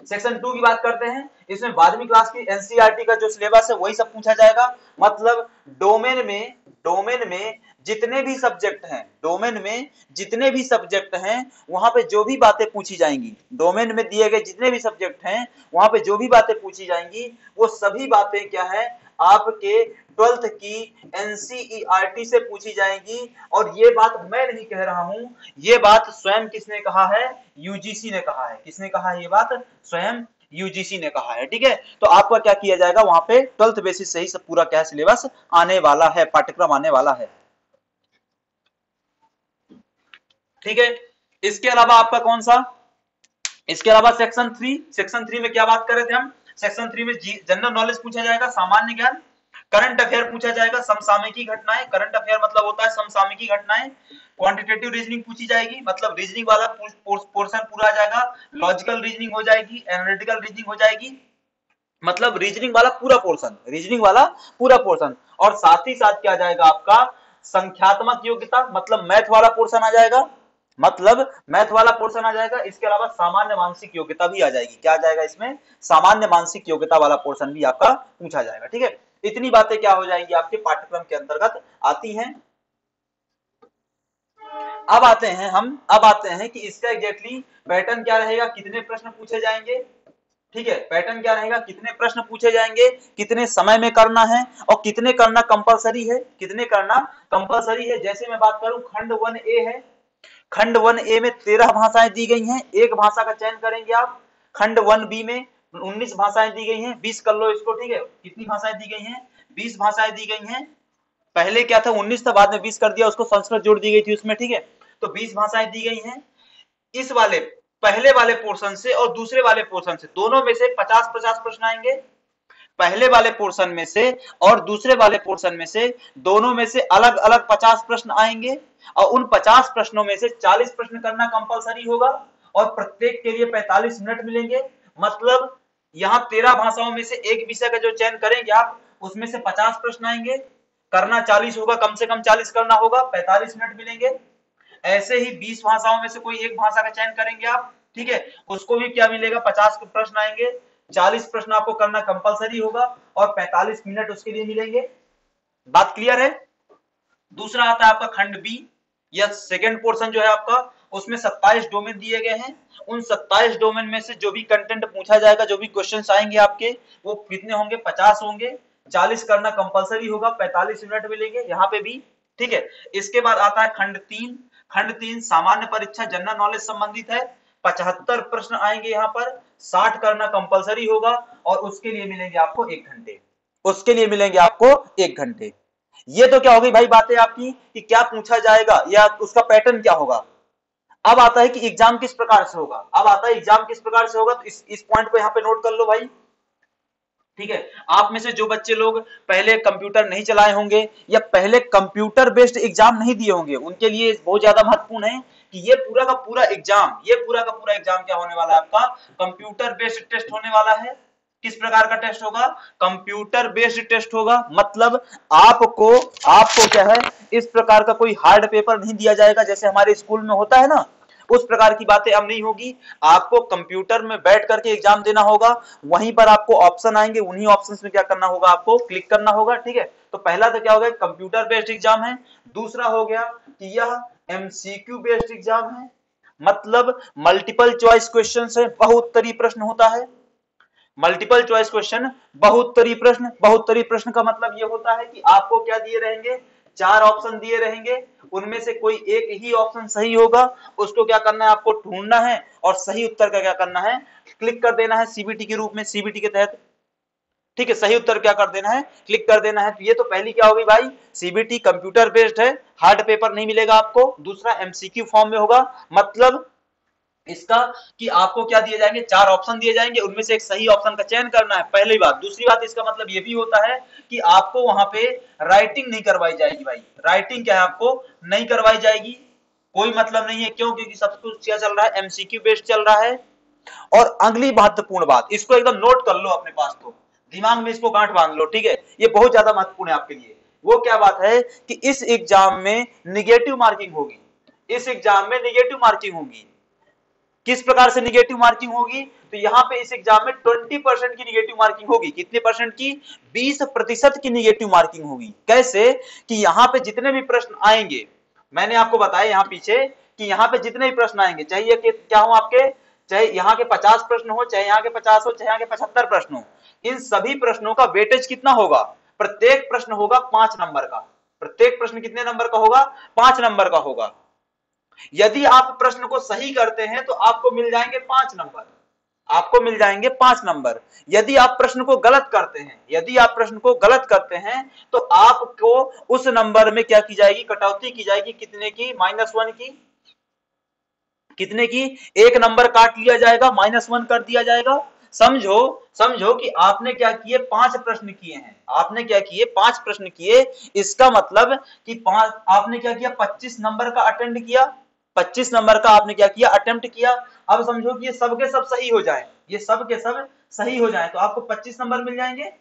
सेक्शन 2 की बात करते हैं। इसमें 12वीं क्लास की एनसीईआरटी का जो सिलेबस है वही सब पूछा जाएगा। मतलब डोमेन में जितने भी सब्जेक्ट हैं, डोमेन में जितने भी सब्जेक्ट हैं वहां पे जो भी बातें पूछी जाएंगी, डोमेन में दिए गए जितने भी सब्जेक्ट हैं वहां पे जो भी बातें पूछी जाएंगी, वो सभी बातें क्या है आपके 12th की एनसीईआरटी से पूछी जाएंगी। और ये बात मैं नहीं कह रहा हूं, ये बात स्वयं किसने कहा है? यूजीसी ने कहा है। किसने कहा है ये बात? स्वयं यूजीसी ने कहा है, ठीक है। तो आपका क्या किया जाएगा वहां पे 12th बेसिस से ही सब पूरा क्या सिलेबस आने वाला है, पाठ्यक्रम आने वाला है, ठीक है। इसके अलावा आपका कौन सा? इसके अलावा सेक्शन 3 में क्या बात कर रहे थे हम? सेक्शन 3 में जनरल नॉलेज पूछा जाएगा, सामान्य ज्ञान, करंट अफेयर पूछा जाएगा, समसामयिकी घटनाएं, करंट अफेयर मतलब होता है समसामयिकी घटनाएं, क्वांटिटेटिव रीजनिंग पूछी जाएगी, मतलब रीजनिंग वाला पोर्शन पूरा आ जाएगा, लॉजिकल रीजनिंग हो जाएगी, एनालिटिकल रीजनिंग हो जाएगी, मतलब रीजनिंग वाला पूरा पोर्शन, रीजनिंग वाला पूरा पोर्शन। और साथ ही साथ क्या आ जाएगा आपका संख्यात्मक योग्यता, मतलब मैथ वाला पोर्शन आ जाएगा, मतलब मैथ वाला पोर्शन आ जाएगा। इसके अलावा सामान्य मानसिक योग्यता भी आ जाएगी। क्या आ जाएगा इसमें? सामान्य मानसिक योग्यता वाला पोर्शन भी आपका पूछा जाएगा, ठीक है। इतनी बातें क्या हो जाएंगी आपके पाठ्यक्रम के अंतर्गत आती हैं। अब आते हैं कि इसका एग्जैक्टली पैटर्न क्या रहेगा, कितने प्रश्न पूछे जाएंगे, ठीक है। पैटर्न क्या रहेगा, कितने प्रश्न पूछे जाएंगे, कितने समय में करना है, और कितने करना कंपलसरी है, कितने करना कंपलसरी है। जैसे मैं बात करूं खंड 1A है, खंड 1A में 13 भाषाएं दी गई हैं, एक भाषा का चयन करेंगे आप। खंड 1B में 19 भाषाएं दी गई हैं, 20 कर लो इसको, ठीक है। कितनी भाषाएं दी गई हैं? 20 भाषाएं दी गई हैं। पहले क्या था 19 था, बाद में 20 कर दिया, उसको संस्कृत जोड़ दी गई थी उसमें, ठीक है। तो 20 भाषाएं दी गई हैं। इस वाले पहले वाले पोर्शन से और दूसरे वाले पोर्शन से, दोनों में से 50-50 प्रश्न आएंगे। पहले वाले पोर्शन में से और दूसरे वाले पोर्शन में से, दोनों में से अलग अलग 50 प्रश्न आएंगे, और उन 50 प्रश्नों में से 40 प्रश्न करना कंपलसरी होगा, और प्रत्येक के लिए 45 मिनट मिलेंगे। मतलब यहाँ 13 भाषाओं में से एक विषय का जो चयन करेंगे आप, उसमें से 50 प्रश्न आएंगे, करना 40 होगा, कम से कम 40 करना होगा, 45 मिनट मिलेंगे। ऐसे ही 20 भाषाओं में से कोई एक भाषा का चयन करेंगे आप, ठीक है, उसको भी क्या मिलेगा, 50 प्रश्न आएंगे, 40 प्रश्न आपको करना कंपलसरी होगा, और 45 मिनट उसके लिए मिलेंगे। बात क्लियर है? दूसरा आता है आपका खंड बी, या सेकेंड पोर्शन जो है आपका, उसमें 27 डोमेन दिए गए हैं। उन 27 डोमेन में से जो भी कंटेंट पूछा जाएगा, जो भी क्वेश्चंस आएंगे आपके, वो कितने होंगे? 50 होंगे, 40 करना कंपलसरी होगा, 45 मिनट मिलेंगे यहाँ पे भी, ठीक है। इसके बाद आता है खंड 3। खंड 3 सामान्य परीक्षा जनरल नॉलेज संबंधित है, 75 प्रश्न आएंगे यहाँ पर, 60 करना कंपलसरी होगा, और उसके लिए मिलेंगे आपको 1 घंटे, उसके लिए मिलेंगे आपको 1 घंटे। ये तो क्या हो गई भाई बातें आपकी कि क्या पूछा जाएगा या उसका पैटर्न क्या होगा। अब आता है कि एग्जाम किस प्रकार से होगा, अब आता है एग्जाम किस प्रकार से होगा। तो इस पॉइंट को यहाँ पे नोट कर लो भाई, ठीक है। आप में से जो बच्चे लोग पहले कंप्यूटर नहीं चलाए होंगे या पहले कंप्यूटर बेस्ड एग्जाम नहीं दिए होंगे, उनके लिए बहुत ज्यादा महत्वपूर्ण है कि ये पूरा का पूरा एग्जाम क्या होने वाला है आपका, कंप्यूटर बेस्ड टेस्ट होने वाला है। किस प्रकार का टेस्ट होगा? कंप्यूटर बेस्ड टेस्ट होगा। मतलब आपको क्या है, इस प्रकार का कोई हार्ड पेपर नहीं दिया जाएगा जैसे हमारे स्कूल में होता है ना, उस प्रकार की बातें अब नहीं होगी। आपको कंप्यूटर में बैठ करके एग्जाम देना होगा, वहीं पर आपको ऑप्शन आएंगे, उन्हीं ऑप्शंस में क्या करना होगा, आपको क्लिक करना होगा। ठीक है, तो पहला तो क्या हो गया, कंप्यूटर बेस्ड एग्जाम है। दूसरा हो गया कि यह एमसीक्यू बेस्ड एग्जाम है, मतलब मल्टीपल चॉइस क्वेश्चन है, बहुउत्तरीय प्रश्न होता है। मल्टीपल चॉइस क्वेश्चन, बहुउत्तरीय प्रश्न। बहुउत्तरीय प्रश्न का मतलब यह होता है कि आपको क्या दिए रहेंगे, 4 ऑप्शन दिए रहेंगे, उनमें से कोई एक ही ऑप्शन सही होगा, उसको क्या करना है, आपको ढूंढना है और सही उत्तर का क्या करना है, क्लिक कर देना है सीबीटी के रूप में, सीबीटी के तहत। ठीक है, सही उत्तर क्या कर देना है, क्लिक कर देना है। तो ये तो पहली क्या होगी भाई, सीबीटी कंप्यूटर बेस्ड है, हार्ड पेपर नहीं मिलेगा आपको। दूसरा एमसीक्यू फॉर्म में होगा, मतलब इसका कि आपको क्या दिए जाएंगे, 4 ऑप्शन दिए जाएंगे, उनमें से एक सही ऑप्शन का चयन करना है, पहली बात। दूसरी बात, इसका मतलब ये भी होता है कि आपको वहां पे राइटिंग नहीं करवाई जाएगी भाई। राइटिंग क्या है, आपको नहीं करवाई जाएगी, कोई मतलब नहीं है। क्यों, क्योंकि सब कुछ क्या चल रहा है, एमसीक्यू बेस्ड चल रहा है। और अगली महत्वपूर्ण बात, इसको एकदम नोट कर लो अपने पास, तो दिमाग में इसको गांठ बांध लो, ठीक है, ये बहुत ज्यादा महत्वपूर्ण है आपके लिए। वो क्या बात है कि इस एग्जाम में निगेटिव मार्किंग होगी, इस एग्जाम में निगेटिव मार्किंग होगी। किस प्रकार से निगेटिव मार्किंग होगी, तो यहां पे इस एग्जाम में 20% की निगेटिव मार्किंग होगी। कितने परसेंट की, 20% की निगेटिव मार्किंग होगी। कैसे कि यहां पे जितने भी प्रश्न आएंगे, मैंने आपको बताया यहां पीछे कि यहां पे जितने भी प्रश्न आएंगे, चाहिए कि क्या हो आपके, चाहे यहाँ के 50 प्रश्न हो, चाहे यहाँ के 50 हो, चाहे यहाँ के 75 प्रश्न हो, इन सभी प्रश्नों का वेटेज कितना होगा, प्रत्येक प्रश्न होगा 5 नंबर का। प्रत्येक प्रश्न कितने नंबर का होगा, 5 नंबर का होगा। यदि आप प्रश्न को सही करते हैं तो आपको मिल जाएंगे 5 नंबर, आपको मिल जाएंगे 5 नंबर। यदि आप प्रश्न को गलत करते हैं, यदि आप प्रश्न को गलत करते हैं तो आपको उस नंबर में क्या की जाएगी, कटौती की जाएगी। कितने की, -1 की। कितने की, 1 नंबर काट लिया जाएगा, -1 कर दिया जाएगा। समझो, समझो कि आपने क्या किए, 5 प्रश्न किए हैं, आपने क्या किए, 5 प्रश्न किए। इसका मतलब कि 5 आपने क्या किया, 25 नंबर का अटेंड किया, 25 नंबर का आपने क्या किया, अटेम्प्ट किया। अब समझो कि ये सब के सब सही हो जाए, ये सब के सब सही हो जाए तो आपको 25 नंबर मिल जाएंगे,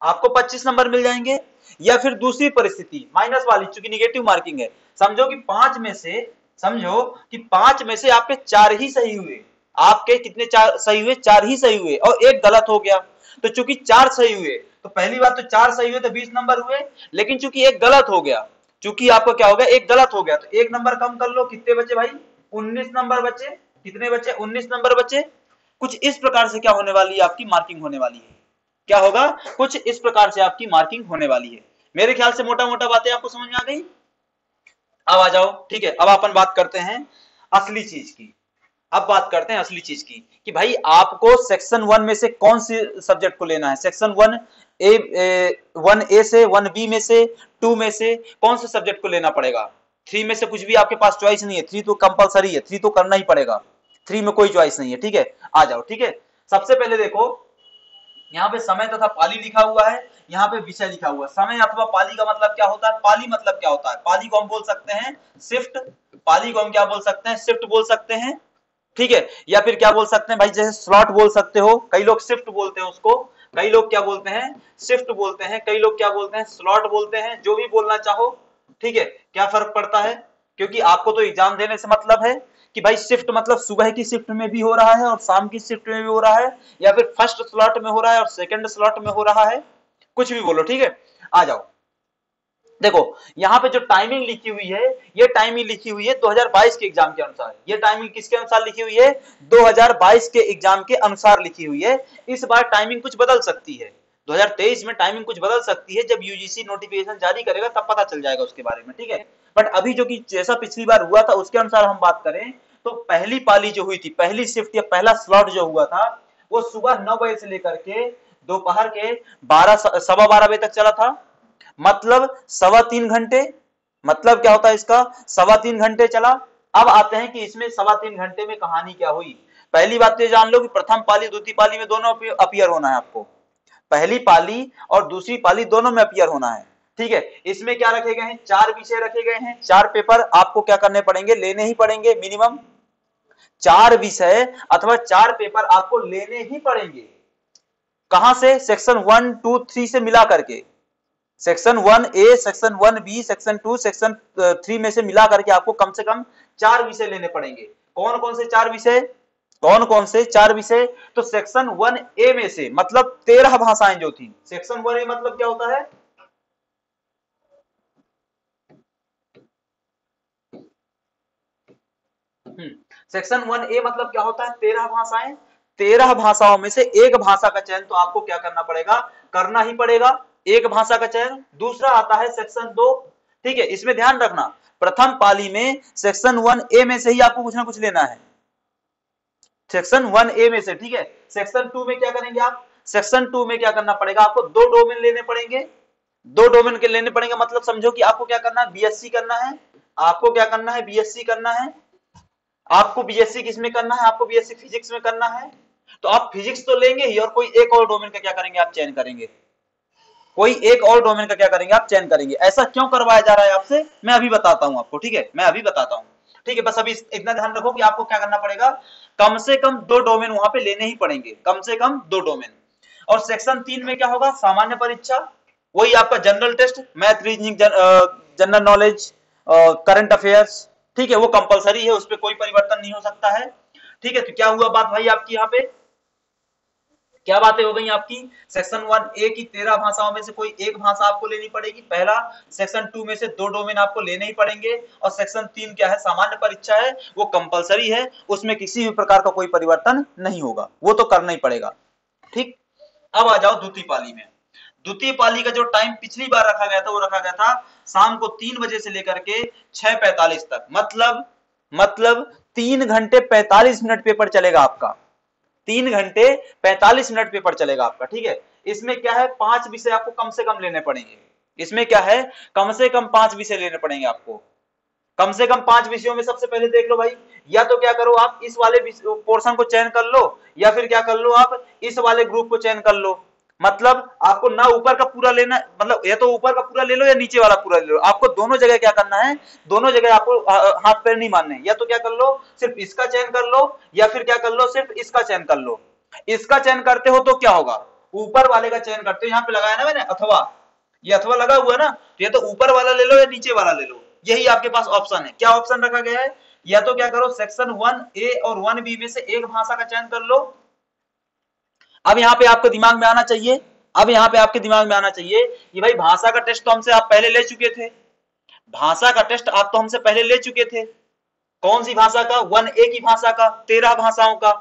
आपको 25 नंबर मिल जाएंगे। या फिर दूसरी परिस्थिति माइनस वाली, चूंकि निगेटिव मार्किंग है, समझो कि 5 में से, समझो कि 5 में से आपके 4 ही सही हुए। आपके कितने 4 सही हुए, 4 ही सही हुए और एक गलत हो गया। तो चूंकि 4 सही हुए, तो पहली बात तो 4 सही हुए तो 20 नंबर हुए, लेकिन चूंकि एक गलत हो गया, चूंकि आपको क्या हो गया, एक गलत हो गया, तो 1 नंबर कम कर लो, कितने बचे भाई, 19 नंबर बचे। कितने बचे, 19 नंबर बचे। कुछ इस प्रकार से क्या होने वाली है, आपकी मार्किंग होने वाली है। क्या होगा, कुछ इस प्रकार से आपकी मार्किंग होने वाली है। मेरे ख्याल से मोटा मोटा बातें आपको समझ में आ गई। अब आ जाओ, ठीक है, अब अपन बात करते हैं असली चीज की। अब बात करते हैं असली चीज की कि भाई आपको सेक्शन 1 में से कौन से सब्जेक्ट को लेना है। सेक्शन 1A से, 1B में से, 2 में से कौन से सब्जेक्ट को लेना पड़ेगा। 3 में से कुछ भी आपके पास चॉइस नहीं है, 3 तो कंपलसरी है, 3 तो करना ही पड़ेगा, 3 में कोई चॉइस नहीं है। ठीक है, आ जाओ। ठीक है, सबसे पहले देखो, यहाँ पे समय तथा पाली लिखा हुआ है, यहाँ पे विषय लिखा हुआ है। समय अथवा पाली का मतलब क्या होता है, पाली मतलब क्या होता है, पाली को हम बोल सकते हैं शिफ्ट, पाली को हम क्या बोल सकते हैं, शिफ्ट बोल सकते हैं। ठीक है, या फिर क्या बोल सकते हैं भाई, जैसे स्लॉट बोल सकते हो, कई लोग शिफ्ट बोलते हैं उसको, कई लोग क्या बोलते हैं, शिफ्ट बोलते हैं, कई लोग क्या बोलते हैं, स्लॉट बोलते हैं, जो भी बोलना चाहो। ठीक है, क्या फर्क पड़ता है, क्योंकि आपको तो एग्जाम देने से मतलब है कि भाई शिफ्ट मतलब सुबह की शिफ्ट में भी हो रहा है और शाम की शिफ्ट में भी हो रहा है, या फिर फर्स्ट स्लॉट में हो रहा है और सेकंड स्लॉट में हो रहा है, कुछ भी बोलो। ठीक है, आ जाओ। देखो यहाँ पे जो टाइमिंग लिखी हुई है, ये टाइमिंग लिखी हुई है 2022 के एग्जाम के अनुसार। ये टाइमिंग किसके अनुसार लिखी हुई है, 2022 के एग्जाम के अनुसार लिखी हुई है। इस बार टाइमिंग कुछ बदल सकती है, 2023 में टाइमिंग कुछ बदल सकती है। जब यूजीसी नोटिफिकेशन जारी करेगा तब पता चल जाएगा उसके बारे में। ठीक है, बट अभी जो कि जैसा पिछली बार हुआ था उसके अनुसार हम बात करें तो पहली पाली जो हुई थी, पहली शिफ्ट या पहला स्लॉट जो हुआ था, वो सुबह 9 बजे से लेकर के दोपहर के 12 बजे तक चला था, मतलब 3.25 घंटे। मतलब क्या होता है इसका, 3.25 घंटे चला। अब आते हैं कि इसमें 3.25 घंटे में कहानी क्या हुई। पहली बात तो जान लो कि प्रथम पाली द्वितीय पाली में दोनों अपीयर होना है आपको, पहली पाली और दूसरी पाली दोनों में अपीयर होना है। ठीक है, इसमें क्या रखे गए हैं, 4 विषय रखे गए हैं, 4 पेपर आपको क्या करने पड़ेंगे, लेने ही पड़ेंगे। मिनिमम 4 विषय अथवा 4 पेपर आपको लेने ही पड़ेंगे। कहां से, सेक्शन 1, 2, 3 से मिला करके, section 1A, section 1B, section 2, section 3 में से मिला करके आपको कम से कम 4 विषय लेने पड़ेंगे। कौन कौन से 4 विषय, कौन कौन से 4 विषय? तो सेक्शन 1A में से मतलब 13 भाषाएं जो थी। सेक्शन 1A मतलब क्या होता है? सेक्शन 1A मतलब क्या होता है? 13 भाषाएं। 13 भाषाओं में से एक भाषा का चयन तो आपको क्या करना पड़ेगा? करना ही पड़ेगा, एक भाषा का चयन। दूसरा आता है सेक्शन 2, ठीक है, इसमें ध्यान रखना प्रथम पाली में सेक्शन 1A में से ही आपको कुछ ना कुछ लेना है, सेक्शन 1A में से, ठीक है। सेक्शन 2 में क्या करेंगे आप? सेक्शन 2 में क्या करना पड़ेगा आपको? 2 डोमेन लेने पड़ेंगे, 2 डोमेन के लेने पड़ेंगे। मतलब समझो कि आपको क्या करना है? बीएससी करना है। आपको क्या करना है? बीएससी करना है। आपको बीएससी किसमें करना है? आपको बीएससी फिजिक्स में करना है। तो आप फिजिक्स तो लेंगे ही और कोई एक और डोमेन का क्या करेंगे? आप चयन करेंगे, कोई एक और डोमेन का क्या करेंगे? आप चयन करेंगे। ऐसा क्यों करवाया जा रहा है आपसे? मैं अभी बताता हूं आपको, ठीक है, मैं अभी बताता हूं, ठीक है। बस अभी इतना ध्यान रखो कि आपको क्या करना पड़ेगा, कम से कम 2 डोमेन वहां पे लेने ही पड़ेंगे, कम से कम 2 डोमेन। और सेक्शन 3 में क्या होगा? सामान्य परीक्षा, वही आपका general test, math, reasoning, general knowledge, current affairs, ठीक है, वो कंपलसरी है, उस पर कोई परिवर्तन नहीं हो सकता है, ठीक है। तो क्या हुआ बात भाई आपकी यहाँ पे? क्या बातें हो गई आपकी? सेक्शन 1A की 13 भाषाओं में से कोई एक भाषा आपको लेनी पड़ेगी, पहला। सेक्शन 2 में से 2 डोमेन आपको लेने ही पड़ेंगे। और सेक्शन 3 क्या है? सामान्य परीक्षा है, वो कंपलसरी है, उसमें किसी भी प्रकार का कोई परिवर्तन नहीं होगा, वो तो करना ही पड़ेगा, ठीक। अब आ जाओ द्वितीय पाली में। द्वितीय पाली का जो टाइम पिछली बार रखा गया था वो रखा गया था शाम को 3 बजे से लेकर के 6:45 तक, मतलब 3 घंटे 45 मिनट पेपर चलेगा आपका, 3 घंटे 45 मिनट पेपर चलेगा आपका, ठीक है। इसमें क्या है? 5 विषय आपको कम से कम लेने पड़ेंगे। इसमें क्या है? कम से कम 5 विषय लेने पड़ेंगे आपको, कम से कम 5 विषयों में। सबसे पहले देख लो भाई, या तो क्या करो आप इस वाले पोर्शन को चयन कर लो, या फिर क्या कर लो आप इस वाले ग्रुप को चयन कर लो। मतलब आपको ना ऊपर का पूरा लेना, मतलब या तो ऊपर का पूरा ले लो या नीचे वाला पूरा ले लो, आपको दोनों जगह क्या करना है? दोनों जगह आपको हाथ पैर नहीं मारने। या तो क्या कर लो, सिर्फ इसका चयन कर लो, या फिर क्या कर लो, सिर्फ इसका चयन कर लो। इसका चयन करते हो तो क्या होगा? ऊपर वाले का चयन करते हो, यहाँ पे लगाया ना मैंने अथवा, ये अथवा लगा हुआ ना, तो या तो ऊपर वाला ले लो या नीचे वाला ले लो, यही आपके पास ऑप्शन है। क्या ऑप्शन रखा गया है? या तो क्या करो, सेक्शन 1A और 1B में से एक भाषा का चयन कर लो। अब यहाँ पे आपके दिमाग में आना चाहिए, अब यहाँ पे आपके दिमाग में आना चाहिए कि भाई भाषा का टेस्ट तो हमसे आप पहले ले चुके थे, भाषा का टेस्ट आप तो हमसे पहले ले चुके थे। कौन सी भाषा का? 1A की भाषा का, 13 भाषाओं का।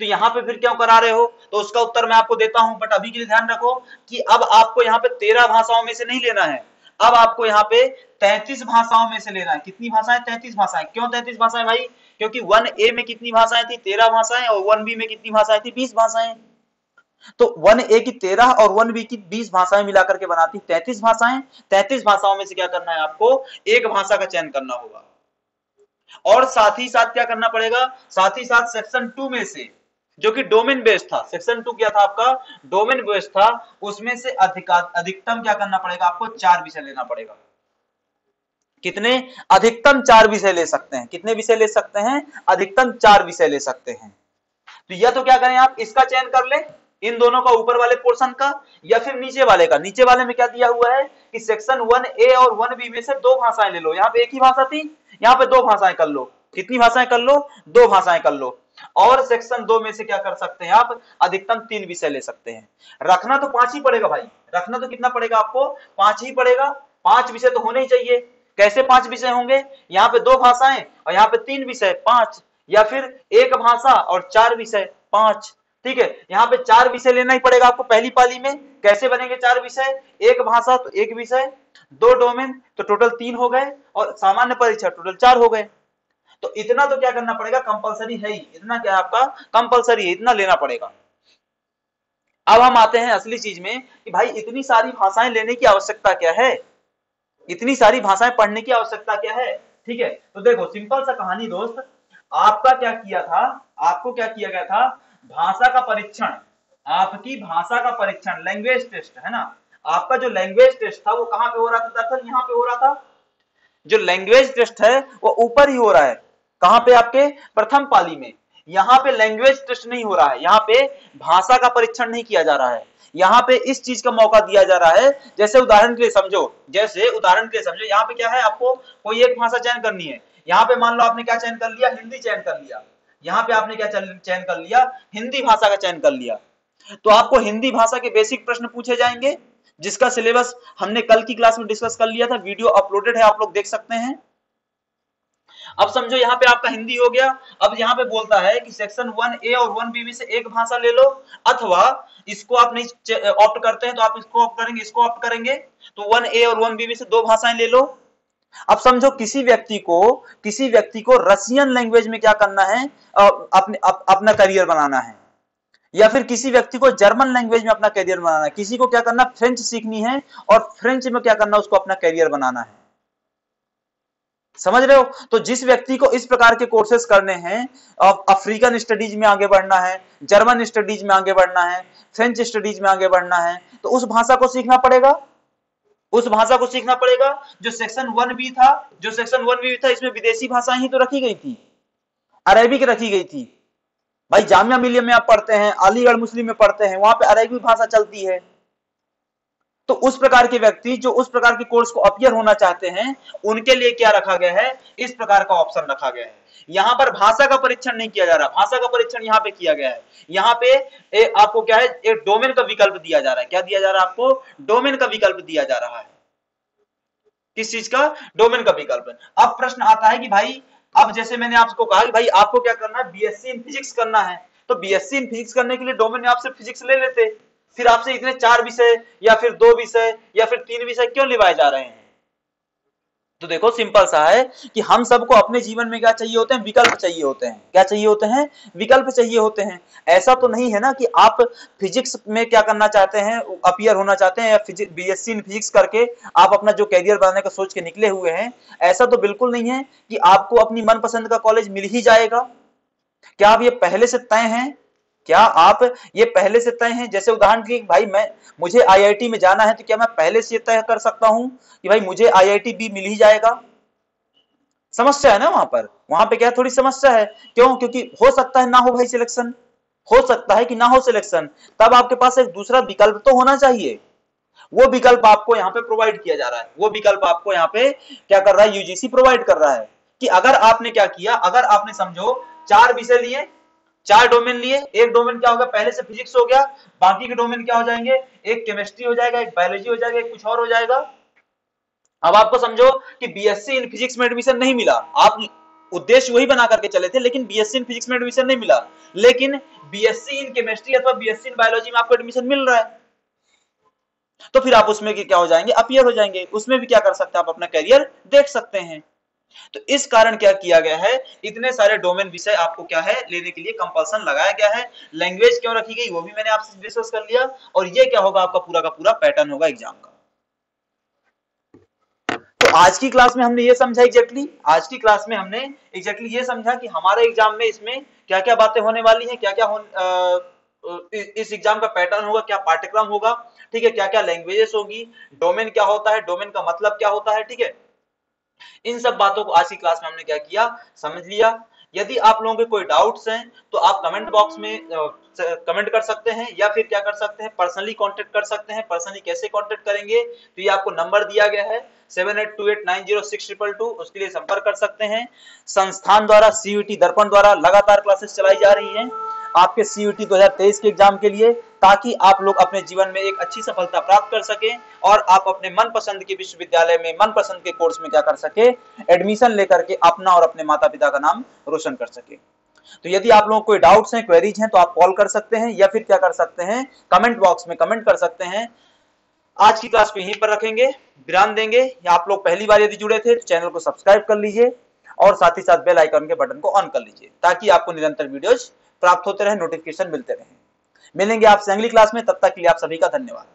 तो यहाँ पे फिर क्यों करा रहे हो? तो उसका उत्तर मैं आपको देता हूं, बट अभी के लिए ध्यान रखो कि अब आपको यहाँ पे 13 भाषाओं में से नहीं लेना है, अब आपको यहाँ पे 33 भाषाओं में से लेना है। कितनी भाषाएं? 33 भाषाएं। क्यों 33 भाषाएं भाई? क्योंकि 1A में कितनी भाषाएं थी? 13 भाषाएं, और 1B में कितनी भाषाएं थी? 20 भाषाएं। तो 1A की 13 और 1B की 20 भाषाएं मिलाकर के बनाती 33 भाषाएं। 33 भाषाओं में से क्या करना है आपको? एक भाषा का चयन करना होगा। और साथ ही साथ क्या करना पड़ेगा? साथ ही साथ सेक्शन 2 में से, जो कि डोमेन बेस्ड था, सेक्शन 2 क्या था आपका? डोमेन बेस्ड था, उसमें से अधिकतम क्या करना पड़ेगा आपको? 4 विषय लेना पड़ेगा। कितने? अधिकतम 4 विषय ले सकते हैं। कितने विषय ले सकते हैं? अधिकतम 4 विषय ले सकते हैं। तो या तो क्या करें आप इसका चयन कर लें, इन दोनों का, ऊपर वाले पोर्शन का, या फिर नीचे वाले का। नीचे वाले में क्या दिया हुआ है कि सेक्शन 1A और 1B में से 2 भाषाएं ले लो। यहाँ पे एक ही भाषा थी, यहाँ पे 2 भाषाएं कर लो। कितनी भाषाएं कर लो? 2 भाषाएं कर लो। और सेक्शन 2 में से क्या कर सकते हैं आप? अधिकतम 3 विषय ले सकते हैं। रखना तो 5 ही पड़ेगा भाई, रखना तो कितना पड़ेगा आपको? 5 ही पड़ेगा। 5 विषय तो होने ही चाहिए। कैसे 5 विषय होंगे? यहाँ पे 2 भाषाएं और यहाँ पे 3 विषय, 5। या फिर एक भाषा और 4 विषय, 5। ठीक है, यहाँ पे 4 विषय लेना ही पड़ेगा आपको पहली पाली में। कैसे बनेंगे 4 विषय? एक भाषा तो 1 विषय, 2 डोमेन तो टोटल 3 हो गए, और सामान्य परीक्षा टोटल 4 हो गए। तो इतना तो क्या करना पड़ेगा? कंपलसरी है ही, इतना क्या आपका कंपलसरी है, इतना लेना पड़ेगा। अब हम आते हैं असली चीज में कि भाई इतनी सारी भाषाएं लेने की आवश्यकता क्या है, इतनी सारी भाषाएं पढ़ने की आवश्यकता क्या है। ठीक है, तो देखो सिंपल सा कहानी दोस्त, आपका क्या किया था, आपको क्या किया गया था? भाषा का परीक्षण, आपकी भाषा का परीक्षण, लैंग्वेज टेस्ट है ना, आपका जो लैंग्वेज टेस्ट था वो कहां पे हो रहा था? दरअसल यहाँ पे हो रहा था। जो लैंग्वेज टेस्ट है वो ऊपर ही हो रहा है। कहां पे? आपके प्रथम पाली में। यहाँ पे लैंग्वेज टेस्ट नहीं हो रहा है, यहाँ पे भाषा का परीक्षण नहीं किया जा रहा है। यहाँ पे इस चीज का मौका दिया जा रहा है, जैसे उदाहरण के लिए समझो, यहाँ पे क्या है, आपको कोई एक भाषा चयन करनी है। यहाँ पे मान लो आपने क्या चयन कर लिया, हिंदी चयन कर लिया, यहाँ पे आपने क्या चयन कर लिया, हिंदी भाषा का चयन कर लिया। तो आपको हिंदी भाषा के बेसिक प्रश्न पूछे जाएंगे, जिसका सिलेबस हमने कल की क्लास में डिस्कस कर लिया था, वीडियो अपलोडेड है, आप लोग देख सकते हैं। अब समझो यहाँ पे आपका हिंदी हो गया। अब यहाँ पे बोलता है कि सेक्शन 1A और 1B में से एक भाषा ले लो, अथवा इसको आप नहीं ऑप्ट करते हैं तो आप इसको ऑप्ट करेंगे, इसको ऑप्ट करेंगे, तो 1A और 1B में से दो भाषाएं ले लो। अब समझो किसी व्यक्ति को रशियन लैंग्वेज में क्या करना है, अपना करियर बनाना है, या फिर किसी व्यक्ति को जर्मन लैंग्वेज में अपना करियर बनाना है, किसी को क्या करना, फ्रेंच सीखनी है और फ्रेंच में क्या करना, उसको अपना करियर बनाना है। समझ रहे हो? तो जिस व्यक्ति को इस प्रकार के कोर्सेज करने हैं, अफ्रीकन स्टडीज में आगे बढ़ना है, जर्मन स्टडीज में आगे बढ़ना है, फ्रेंच स्टडीज में आगे बढ़ना है, तो उस भाषा को सीखना पड़ेगा, उस भाषा को सीखना पड़ेगा। जो सेक्शन 1B था, इसमें विदेशी भाषाएं ही तो रखी गई थी, अरेबिक रखी गई थी। भाई जामिया मिलिया में आप पढ़ते हैं, अलीगढ़ मुस्लिम में पढ़ते हैं, वहां पे अरेबिक भाषा चलती है। तो उस प्रकार के व्यक्ति जो उस प्रकार के कोर्स को अपीयर होना चाहते हैं, उनके लिए क्या रखा गया है, इस प्रकार का ऑप्शन रखा गया है। यहाँ पर भाषा का परीक्षण नहीं किया जा रहा, भाषा का परीक्षण यहाँ पे किया गया है। यहाँ पे आपको क्या है, एक डोमेन का विकल्प दिया जा रहा है। क्या दिया जा रहा है आपको? डोमेन का विकल्प दिया जा रहा है। किस चीज का? डोमेन का विकल्प। अब प्रश्न आता है कि भाई, अब जैसे मैंने आपको कहा कि भाई आपको क्या करना है, बीएससी इन फिजिक्स करना है, तो बीएससी इन फिजिक्स करने के लिए डोमेन में आपसे फिजिक्स ले लेते, फिर आपसे इतने 4 विषय या फिर 2 विषय या फिर 3 विषय क्यों लिवाए जा रहे हैं? तो देखो सिंपल सा है कि हम सबको अपने जीवन में क्या चाहिए होते हैं, विकल्प चाहिए होते हैं। क्या चाहिए होते हैं? विकल्प चाहिए होते हैं। ऐसा तो नहीं है ना कि आप फिजिक्स में क्या करना चाहते हैं, अपीयर होना चाहते हैं, या बीएससी इन फिजिक्स करके आप अपना जो कैरियर बनाने का सोच के निकले हुए हैं। ऐसा तो बिल्कुल नहीं है कि आपको अपनी मनपसंद का कॉलेज मिल ही जाएगा। क्या आप ये पहले से तय हैं? क्या आप ये पहले से तय हैं? जैसे उदाहरण के लिए भाई मुझे आईआईटी में जाना है, तो क्या मैं पहले से तय कर सकता हूं कि भाई मुझे आईआईटी भी मिल ही जाएगा? समस्या है ना वहां पे क्या थोड़ी समस्या है। क्यों? क्योंकि हो सकता है ना हो भाई सिलेक्शन, हो सकता है कि ना हो सिलेक्शन। तब आपके पास एक दूसरा विकल्प तो होना चाहिए। वो विकल्प आपको यहाँ पे प्रोवाइड किया जा रहा है। वो विकल्प आपको यहाँ पे क्या कर रहा है, यूजीसी प्रोवाइड कर रहा है कि अगर आपने क्या किया, अगर आपने समझो 4 विषय लिए, 4 डोमेन लिए, एक डोमेन क्या होगा, पहले से फिजिक्स हो गया, बाकी के डोमेन क्या हो जाएंगे, एक केमिस्ट्री हो जाएगा, एक बायोलॉजी हो जाएगा, एक कुछ और हो जाएगा। अब आपको समझो कि बीएससी इन फिजिक्स में एडमिशन नहीं मिला, आप उद्देश्य वही बना करके चले थे, लेकिन बीएससी इन फिजिक्स में एडमिशन नहीं मिला, लेकिन बीएससी इन केमिस्ट्री अथवा बीएससी इन बायोलॉजी में आपको एडमिशन मिल रहा है, तो फिर आप उसमें क्या हो जाएंगे, अपीयर हो जाएंगे। उसमें भी क्या कर सकते हैं, आप अपना करियर देख सकते हैं। तो इस कारण क्या किया गया है, इतने सारे डोमेन विषय आपको क्या है लेने के लिए कंपल्सन लगाया गया है। लैंग्वेज क्यों रखी गई वो भी मैंने आपसे डिस्कस कर लिया, और ये क्या होगा, आपका पूरा का पूरा पैटर्न होगा एग्जाम का। तो आज की क्लास में हमने ये समझा आज की क्लास में हमने एग्जैक्टली ये समझा कि हमारे एग्जाम में इसमें क्या क्या बातें होने वाली हैं, क्या क्या इस एग्जाम का पैटर्न होगा, क्या पाठ्यक्रम होगा, ठीक है, क्या क्या लैंग्वेजेस होगी, डोमेन क्या होता है, डोमेन का मतलब क्या होता है, ठीक है। इन सब बातों को आज की क्लास में हमने क्या किया, समझ लिया। यदि आप लोगों के कोई डाउट्स हैं तो आप कमेंट बॉक्स में कमेंट कर सकते हैं, या फिर क्या कर सकते हैं, पर्सनली कांटेक्ट कर सकते हैं। पर्सनली कैसे कांटेक्ट करेंगे, तो ये आपको नंबर दिया गया है 7828906222, उसके लिए संपर्क कर सकते हैं। संस्थान द्वारा सीयूईटी दर्पण द्वारा लगातार क्लासेस चलाई जा रही हैं आपके सीयूईटी 2023 के एग्जाम के लिए, ताकि आप लोग अपने जीवन में एक अच्छी सफलता प्राप्त कर सकें और आप अपने मनपसंद के विश्वविद्यालय में मनपसंद के कोर्स में क्या कर सके, एडमिशन लेकर के अपना और अपने माता पिता का नाम रोशन कर सके। तो यदि आप लोगों को कोई डाउट्स हैं, क्वेरीज हैं, तो आप कॉल कर सकते हैं, या फिर क्या कर सकते हैं, कमेंट बॉक्स में कमेंट कर सकते हैं। आज की क्लास को यहीं पर रखेंगे, विराम देंगे। या आप लोग पहली बार यदि जुड़े थे तो चैनल को सब्सक्राइब कर लीजिए और साथ ही साथ बेल आइकन के बटन को ऑन कर लीजिए, ताकि आपको निरंतर वीडियोज प्राप्त होते रहे, नोटिफिकेशन मिलते रहे। मिलेंगे आपसे अगली क्लास में, तब तक के लिए आप सभी का धन्यवाद।